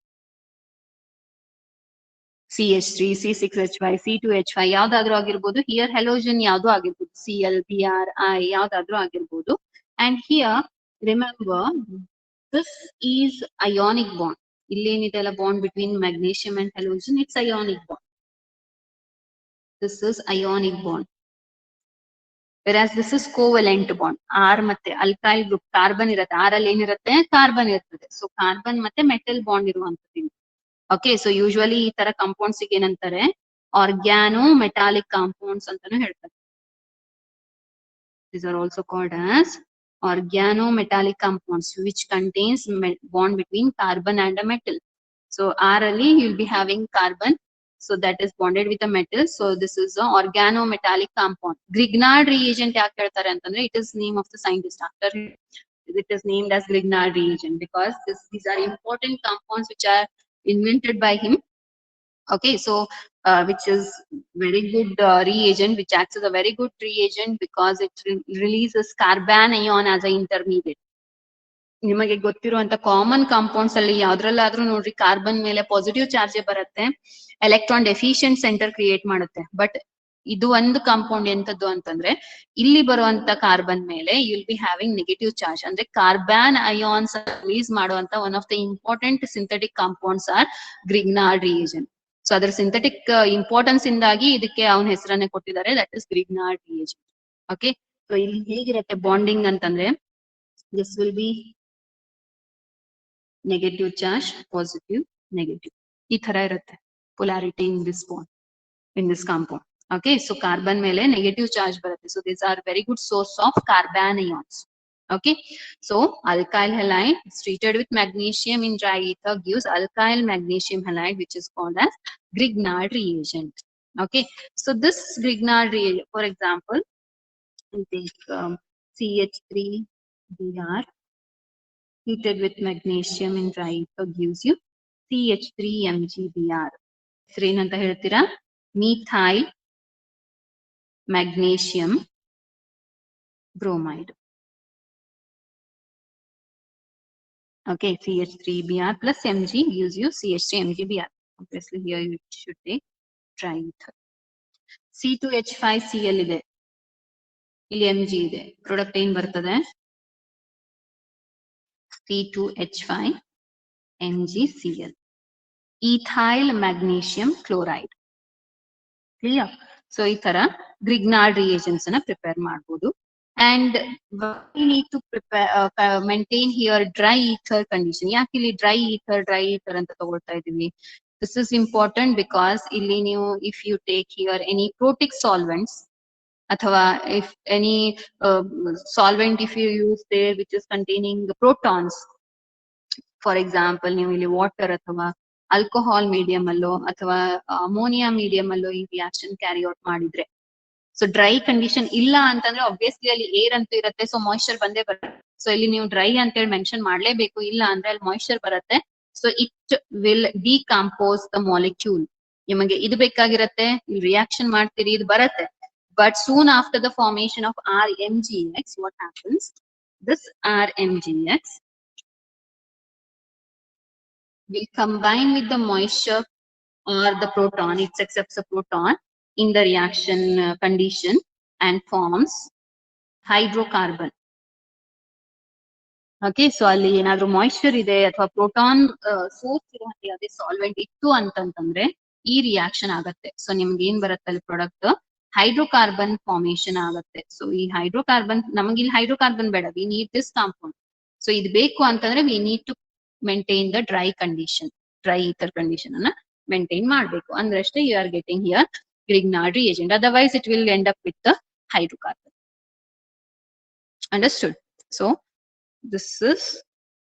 CH3, C6H5, C2H5 ಯಾವ್ದಾದ್ರೂ ಆಗಿರ್ಬೋದು. Here halogen ಯಾವ್ದು ಆಗಿರ್ಬೋದು, Cl, Br, I ಯಾವ್ದಾದ್ರೂ ಆಗಿರ್ಬೋದು. And here remember this is ionic bond. ಇಲ್ಲೇನಿದೆ ಅಲ್ಲ bond between magnesium and halogen, it's ionic bond. This is ionic bond. Whereas this is covalent bond. R ಮತ್ತೆ alkyl group carbon ಇರುತ್ತೆ, R ಅಲ್ಲಿ ಏನಿರುತ್ತೆ, carbon ಇರ್ತದೆ. So carbon ಮತ್ತೆ metal bond ಇರುವಂತದ್ದು. Okay, so usually ಈ ತರ compounds ಗೆ ಏನಂತಾರೆ, organo metallic compounds ಅಂತಾನೂ ಹೇಳ್ತಾರೆ. These are also called as organometallic compounds, which contains bond between carbon and a metal. So R ಅಲ್ಲಿ you'll be having carbon, so that is bonded with a metal. So this is a organometallic compound. Grignard reagent ಯಾಕೆ ಹೇಳ್ತಾರೆ ಅಂತಂದ್ರೆ, it is name of the scientist. After it is named as Grignard reagent because these are important compounds which are invented by him. Okay, so which is very good reagent, which acts as a very good reagent because it releases carbon ion as an intermediate. ನಿಮಗೆ ಗೊತ್ತಿರುವಂತ common compounds ಅಲ್ಲಿ ಯಾವ್ದ್ರಲ್ಲಾದ್ರೂ ನೋಡ್ರಿ, carbon ಮೇಲೆ positive charge ಬರುತ್ತೆ, electron deficient centre create ಮಾಡುತ್ತೆ. But ಇದು ಒಂದು compound ಎಂತದ್ದು ಅಂತಂದ್ರೆ ಇಲ್ಲಿ ಬರುವಂತ ಕಾರ್ಬನ್ ಮೇಲೆ you'll be having negative charge ಅಂದ್ರೆ ಕಾರ್ಬನ್ ಅಯಾನ್ಸ್ ರಿಲೀಸ್ ಮಾಡುವಂತ one of the important synthetic compounds are Grignard reagent. So ಅದರ ಸಿಂಥೆಟಿಕ್ ಇಂಪಾರ್ಟೆನ್ಸ್ ಇಂದಾಗಿ ಇದಕ್ಕೆ ಅವನ ಹೆಸರನ್ನೇ ಕೊಟ್ಟಿದ್ದಾರೆ, that is Grignard reagent. Okay, so ಇಲ್ಲಿ ಹೇಗಿರುತ್ತೆ ಬಾಂಡಿಂಗ್ ಅಂತಂದ್ರೆ this will be negative charge, positive, negative, ಈ ತರ ಇರುತ್ತೆ polarity in this bond, in this compound. Okay, so carbon ಮೇಲೆ negative charge ಬರುತ್ತೆ. So these are very good source of carbon ions. Okay, so alkyl halide is treated with magnesium in dry ether gives alkyl magnesium halide, which is called as Grignard reagent. Okay, so this Grignard reagent, for example, we take CH3Br heated with magnesium in dry ether gives you CH3MgBr. ಏನಂತ ಹೇಳ್ತೀರಾ? Methyl magnesium bromide. Okay, CH3Br plus Mg gives you CH3MgBr. Obviously here you should take dry ether. C2H5Cl ಇದೆ, ಇಲ್ಲಿ Mg ಇದೆ, product ಏನ್ ಬರ್ತದೆ? C2H5MgCl, ethyl magnesium chloride. Clear? So ಈ ತರ Grignard reagents ಅನ್ನ ಪ್ರಿಪೇರ್ ಮಾಡಬಹುದು. And we need to prepare maintain here dry ether condition. ಯಾಕೆ ಇಲ್ಲಿ ಡ್ರೈ ಈಥರ್ ಅಂತ ತಗೊಳ್ತಾ ಇದೀವಿ? This is important because ಇಲ್ಲಿ ನೀವು if you take here any protic solvents ಅಥವಾ if any solvent if you use there which is containing the protons, for example ನೀವು ಇಲ್ಲಿ ವಾಟರ್ ಅಥವಾ ಆಲ್ಕೋಹಾಲ್ ಮೀಡಿಯಂ ಅಲ್ಲೋ ಅಥವಾ ಅಮೋನಿಯಾ ಮೀಡಿಯಂ ಅಲ್ಲೋ ಈ ರಿಯಾಕ್ಷನ್ ಕ್ಯಾರಿ ಔಟ್ ಮಾಡಿದ್ರೆ, ಸೊ ಡ್ರೈ ಕಂಡೀಷನ್ ಇಲ್ಲ ಅಂತಂದ್ರೆ ಆಬ್ವಿಯಸ್ಲಿ ಅಲ್ಲಿ ಏರ್ ಅಂತೂ ಇರುತ್ತೆ, ಸೊ ಮಾಯಿಶ್ಚರ್ ಬಂದೇ ಬರುತ್ತೆ. ಸೊ ಇಲ್ಲಿ ನೀವು ಡ್ರೈ ಅಂತ ಹೇಳಿ ಮೆನ್ಷನ್ ಮಾಡ್ಲೇಬೇಕು, ಇಲ್ಲ ಅಂದ್ರೆ ಅಲ್ಲಿ ಮಾಯಿಶ್ಚರ್ ಬರುತ್ತೆ. So it will decompose the molecule. ನಿಮಗೆ ಇದು ಬೇಕಾಗಿರತ್ತೆ, ಇಲ್ಲಿ ರಿಯಾಕ್ಷನ್ ಮಾಡ್ತೀರಿ, ಇದು ಬರುತ್ತೆ. But soon after the formation of RMgX, what happens? This RMgX will combine with the moisture or the proton, it accepts a proton in the reaction condition and forms hydrocarbon. Okay, so ಅಲ್ಲಿ ಏನಾದ್ರೂ moisture ಇದೆ ಅಥವಾ proton source ಇರುವಂತ ಯಾವುದೇ solvent ಇತ್ತು ಅಂತಂದ್ರೆ ಈ reaction ಆಗತ್ತೆ. ಸೊ ನಿಮ್ಗೆ ಏನ್ ಬರುತ್ತೆ ಅಲ್ಲಿ ಪ್ರಾಡಕ್ಟ್ ಹೈಡ್ರೋಕಾರ್ಬನ್ ಫಾರ್ಮೇಶನ್ ಆಗತ್ತೆ. ಸೊ ಈ ಹೈಡ್ರೋಕಾರ್ಬನ್, ನಮಗೆ ಇಲ್ಲಿ ಹೈಡ್ರೋಕಾರ್ಬನ್ ಬೇಡ, we need this compound. So ಇದು ಬೇಕು ಅಂತಂದ್ರೆ we need to maintain the dry condition, dry ether condition ಅನ್ನ ಮೇಂಟೈನ್ ಮಾಡ್ಬೇಕು ಅಂದ್ರಷ್ಟೇ you are getting here Grignard reagent. Otherwise it will end up with the hydrocarbon. Understood? So this is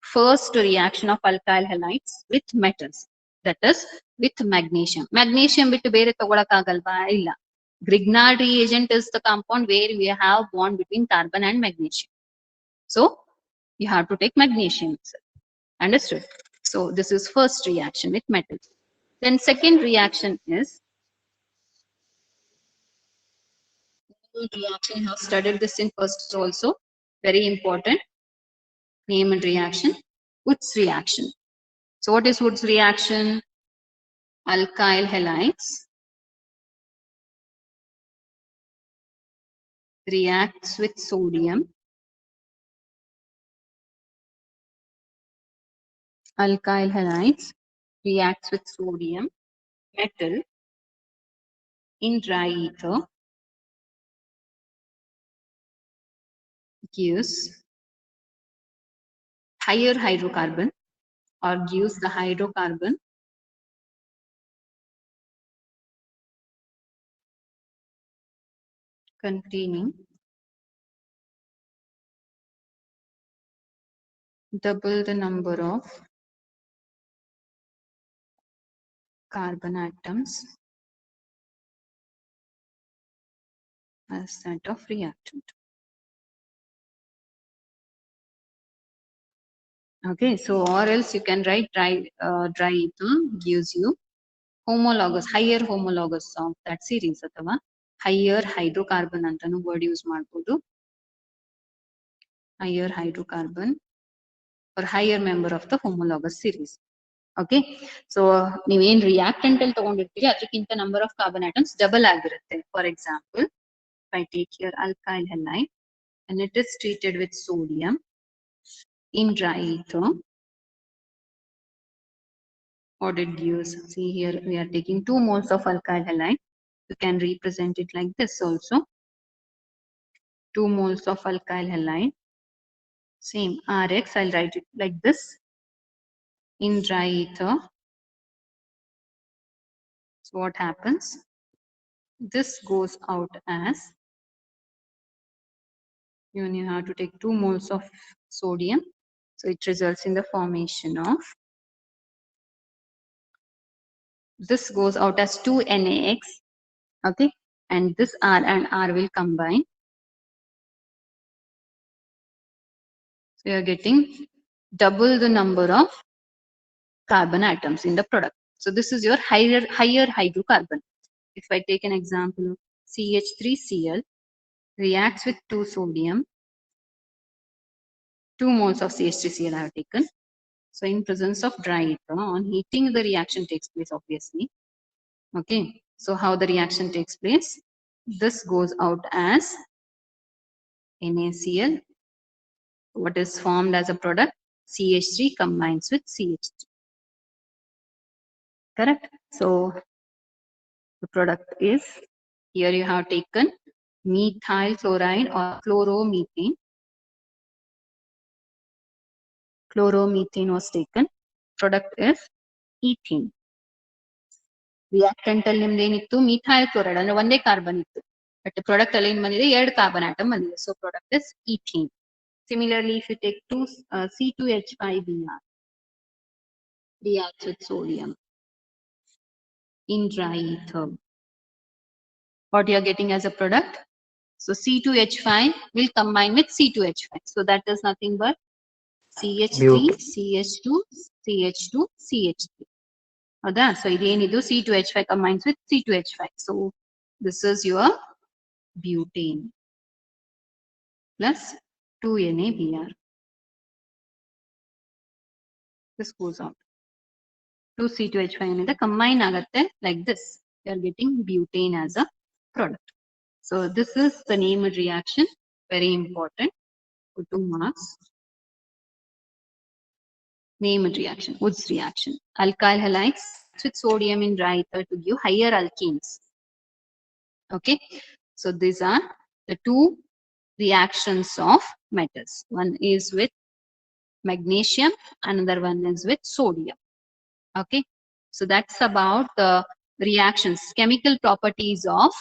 first reaction of alkyl halides with metals, that is with magnesium. Magnesium ಬಿಟ್ಟು ಬೇರೆ ತಗೊಳಕ್ಕಾಗಲ್ವಾ? ಇಲ್ಲ. Grignard reagent is the compound where we have bond between carbon and magnesium. So you have to take magnesium. Understood? So this is first reaction with metals. Then second reaction is reaction. I have studied this in first also. Very important. Name and reaction. Woods reaction. So what is Woods reaction? Alkyl halides reacts with sodium. Alkyl halides reacts with sodium metal in dry ether, gives higher hydrocarbon or gives the hydrocarbon containing double the number of carbon atoms as that of reactant. Okay, so or else you can write dry ether gives you homologous, higher homologous of that series ಅಥವಾ higher hydrocarbon ಅಂತಾನು word use ಮಾಡಬಹುದು. Higher hydrocarbon or higher member of the homologous series. Okay so ನೀವೇನ್ reactant ಅಲ್ಲಿ ತಗೊಂಡಿರ್ತೀರಿ ಅದಕ್ಕಿಂತ number of carbon atoms double ಆಗಿರುತ್ತೆ. For example I take here alkyl halide and it is treated with sodium in dry ether. What it gives, see here we are taking 2 moles of alkyl halide. You can represent it like this also. 2 moles of alkyl halide. Same Rx, I'll write it like this. In dry ether. So what happens? This goes out as, you have to take 2 moles of sodium. So it results in the formation of, this goes out as 2NaX, okay, and this R and R will combine. So you are getting double the number of carbon atoms in the product. So this is your higher hydrocarbon. If I take an example of CH3Cl reacts with 2 sodium, 2 moles of CH3Cl I have taken. So in presence of dry ether, on heating the reaction takes place obviously. Okay, so how the reaction takes place? This goes out as NaCl. What is formed as a product? CH3 combines with CH3. Correct? So the product is, here you have taken methyl chloride or chloromethane. Chloromethane was taken. Product is ethene. Reactant ಅಲ್ಲಿ ನಿಮ್ದು ಏನಿತ್ತು methyl chloride ಅಂದ್ರೆ ಒಂದೇ carbon ಇತ್ತು, but product ಅಲ್ಲಿ ಏನ್ ಬಂದಿದೆ 2 carbon atom ಬಂದಿದೆ. So product is ethene. Similarly, if you take C2H5Br reacts with sodium in dry ether, what you are getting as a product? So C2H5 will combine with C2H5. So that is nothing but CH3, Bute. CH2, CH2, CH3. Howda? So idu C2H5 combines with C2H5. So this is your butane plus 2NaBr. This goes out. 2C2H5 another combine agatte like this. You are getting butane as a product. So this is the named reaction, very important for 2 marks. Named reaction, Woods reaction. Alkyl halides with sodium in dry ether to give higher alkenes. Okay, so these are the 2 reactions of metals. One is with magnesium, another one is with sodium. Okay, so that's about the reactions, chemical properties of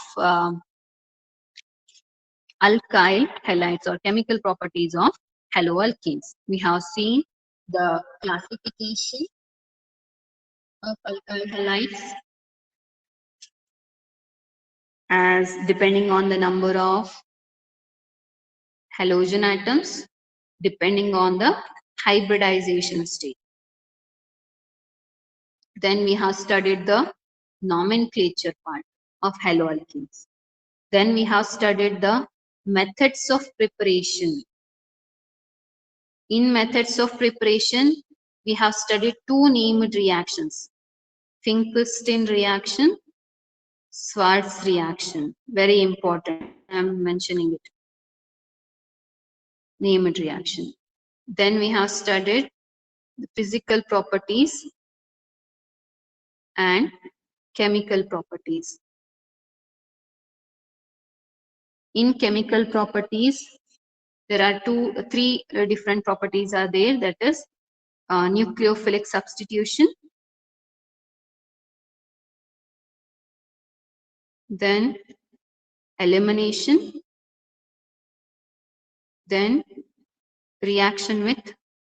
alkyl halides or chemical properties of haloalkenes. We have seen the classification of alkyl halides as depending on the number of halogen atoms, depending on the hybridization state. Then we have studied the nomenclature part of haloalkenes. Then we have studied the methods of preparation. In methods of preparation, we have studied 2 named reactions: Finkelstein reaction, Schwarz reaction. Very important, I am mentioning it. Named reaction. Then we have studied the physical properties and chemical properties. In chemical properties, there are 3 different properties are there. That is nucleophilic substitution, then elimination, then reaction with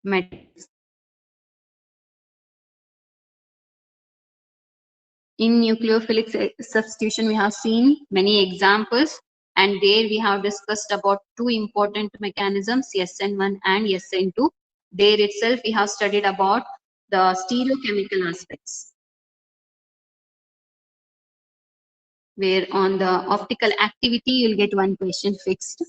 metals. In nucleophilic substitution, we have seen many examples, and there we have discussed about 2 important mechanisms, SN1 and SN2. There itself we have studied about the stereochemical aspects, where on the optical activity you'll get 1 question fixed.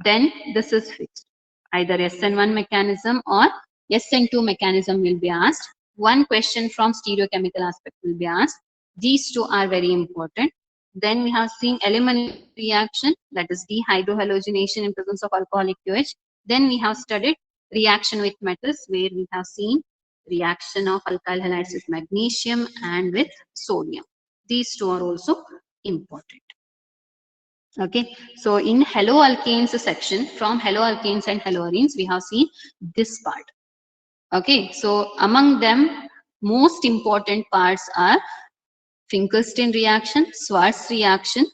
Then this is fixed. Either SN1 mechanism or SN2 mechanism will be asked. one question from stereochemical aspect will be asked. These two are very important. Then we have seen elimination reaction, that is dehydrohalogenation in presence of alcoholic QH. Then we have studied reaction with metals, where we have seen reaction of alkyl halides with magnesium and with sodium. These two are also important. Okay, so in haloalkanes section, from haloalkanes and haloarenes, we have seen this part. Okay, so among them, most important parts are Finkelstein reaction, Schwarz reaction.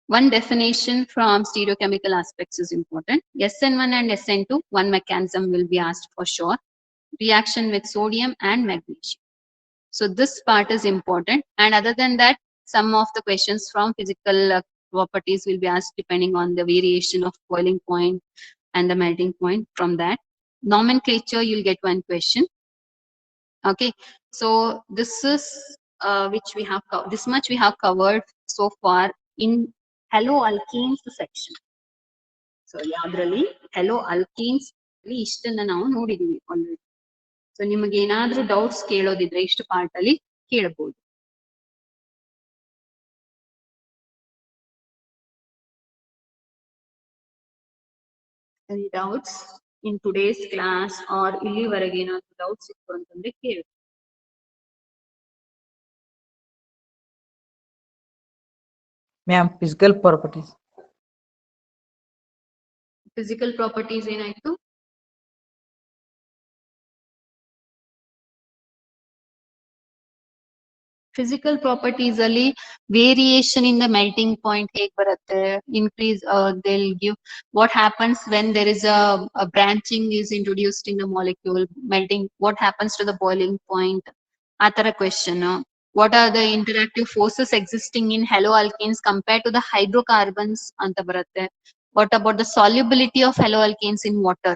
One definition from stereochemical aspects is important. SN1 and SN2, one mechanism will be asked for sure. Reaction with sodium and magnesium. So this part is important. And other than that, some of the questions from physical properties will be asked depending on the variation of boiling point and the melting point. From that nomenclature, you'll get one question. Okay, so this is which we have this much we have covered so far in haloalkenes section. So ಯಾವ್ದ್ರಲ್ಲಿ haloalkenes ಅಲ್ಲಿ ಇಷ್ಟನ್ನ ನಾವು ನೋಡಿದೀವಿ already. So ನಿಮಗೆ ಏನಾದ್ರೂ doubts ಕೇಳೋದಿದ್ರೆ ಇಷ್ಟು part ಅಲ್ಲಿ ಕೇಳಬಹುದು. Any doubts in today's class or ಇಲ್ಲಿವರೆಗೆ ಏನಾದ್ರೂ ಡೌಟ್ಸ್ ಇತ್ತು ಅಂತಂದ್ರೆ ಕೇಳಿ. Ma'am, physical properties. Physical properties ಏನಾಯ್ತು? ಫಿಸಿಕಲ್ ಪ್ರಾಪರ್ಟೀಸ್ ಅಲ್ಲಿ variation in the melting point ಹೇಗ್ ಬರುತ್ತೆ, increase they'll give what happens when there is a branching is introduced in the molecule, melting, what happens to the boiling point, ಆ ತರ question. What are the interactive forces existing in haloalkanes compared to the hydrocarbons ಅಂತ ಬರುತ್ತೆ. What about the solubility of haloalkanes in water?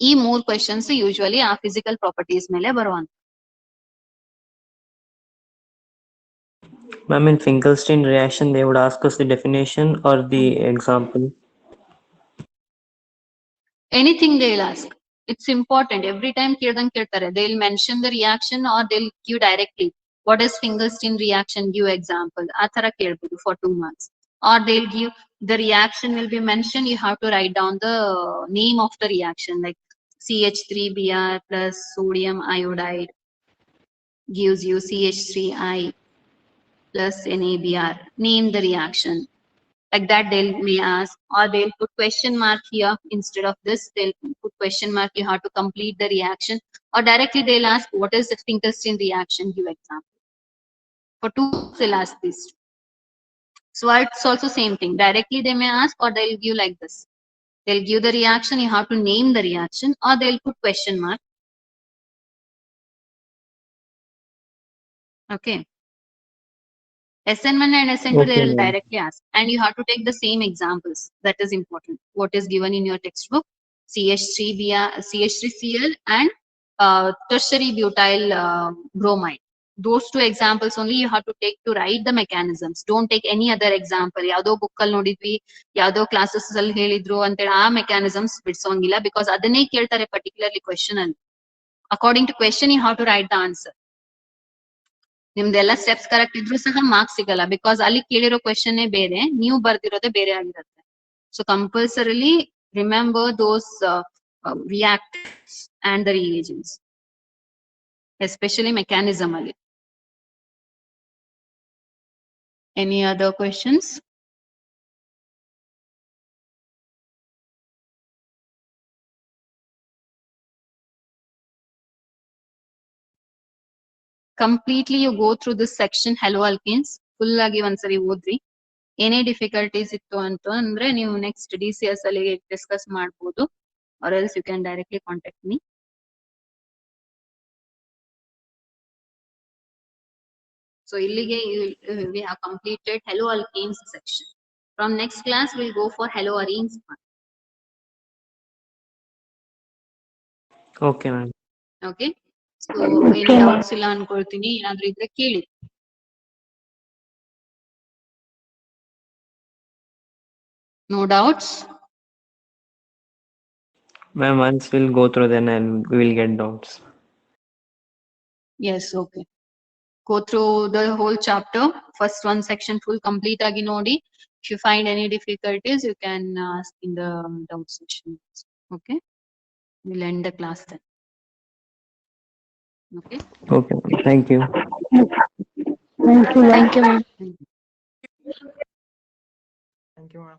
ಈ ಮೂರ್ questions usually ಆ physical properties ಮೇಲೆ ಬರುವಂತ. Ma'am, in Finkelstein reaction, they would ask us the definition or the example. Anything they'll ask. It's important. Every time ಕೇಳ್ದಂಗ್ ಕೇಳ್ತಾರೆ. They'll mention the reaction or they'll give directly. What is Finkelstein reaction? Give example. ಆ ತರ ಕೇಳ್ಬೋದು for 2 marks. Or they'll give the reaction will be mentioned. You have to write down the name of the reaction, like CH3Br plus sodium iodide gives you CH3I plus NaBr. Name the reaction. Like that they'll may ask, or they'll put question mark here instead of this. They'll put question mark. You have to complete the reaction, or directly they'll ask, what is the Finkelstein reaction? Give example. For 2 they'll ask this. So it's also same thing. Directly they may ask, or they'll give like this. They'll give the reaction. You have to name the reaction, or they'll put question mark. Okay. SN1 and SN2 Okay, they will ma'am. directly ask, and you have to take the same examples. That is important. What is given in your textbook: CH3Br, CH3Cl, and tertiary butyl bromide. Those 2 examples only you have to take to write the mechanisms. Don't take any other example. ಯಾವ್ದೋ book ಅಲ್ಲಿ ನೋಡಿದ್ವಿ, ಯಾವ್ದೋ classes ಅಲ್ಲಿ ಹೇಳಿದ್ರು ಅಂತೇಳಿ ಆ mechanisms ಬಿಡ್ಸೋಂಗಿಲ್ಲ, because ಅದನ್ನೇ ಕೇಳ್ತಾರೆ particularly question ಅಲ್ಲಿ. According to question, you have to write the answer. ನಿಮ್ದೆಲ್ಲ ಸ್ಟೆಪ್ಸ್ ಕರೆಕ್ಟ್ ಇದ್ರು ಸಹ ಮಾರ್ಕ್ಸ್ ಸಿಗಲ್ಲ, ಬಿಕಾಸ್ ಅಲ್ಲಿ ಕೇಳಿರೋ ಕ್ವೆಶನ್ ಬೇರೆ, ನೀವು ಬರ್ದಿರೋದೇ ಬೇರೆ ಆಗಿರುತ್ತೆ. So compulsorily remember those reactors and the reagents, especially mechanism ಅಲ್ಲಿ. Any other questions? Completely you go through this section haloalkanes full ಆಗಿ ಒಂದ್ಸರಿ ಓದ್ರಿ. ಏನೇ ಡಿಫಿಕಲ್ಟೀಸ್ ಇತ್ತು ಅಂತ ಅಂದ್ರೆ ನೀವು ನೆಕ್ಸ್ಟ್ DCS ಅಲ್ಲಿ ಡಿಸ್ಕಸ್ ಮಾಡಬಹುದು, or else you can directly contact me. So illige we have completed haloalkanes section. From next class we'll go for haloarenes part. Okay, ma'am. Okay, so ಏನು ಡೌಟ್ಸ್ ಇಲ್ಲ ಅನ್ಕೊಳ್ತೀನಿ. ಏನಾದ್ರೂ ಇದ್ರೆ ಕೇಳಿ. No doubts? Ma'am, once we'll go through, then we will get doubts. Yes, okay. Go through the whole chapter. First one section full complete agi nodi. If you find any difficulties, you can ask in the doubt session. Okay. We'll end the class then. Okay. Okay, thank you. Thank you, ma'am. Thank you. Thank you, ma'am.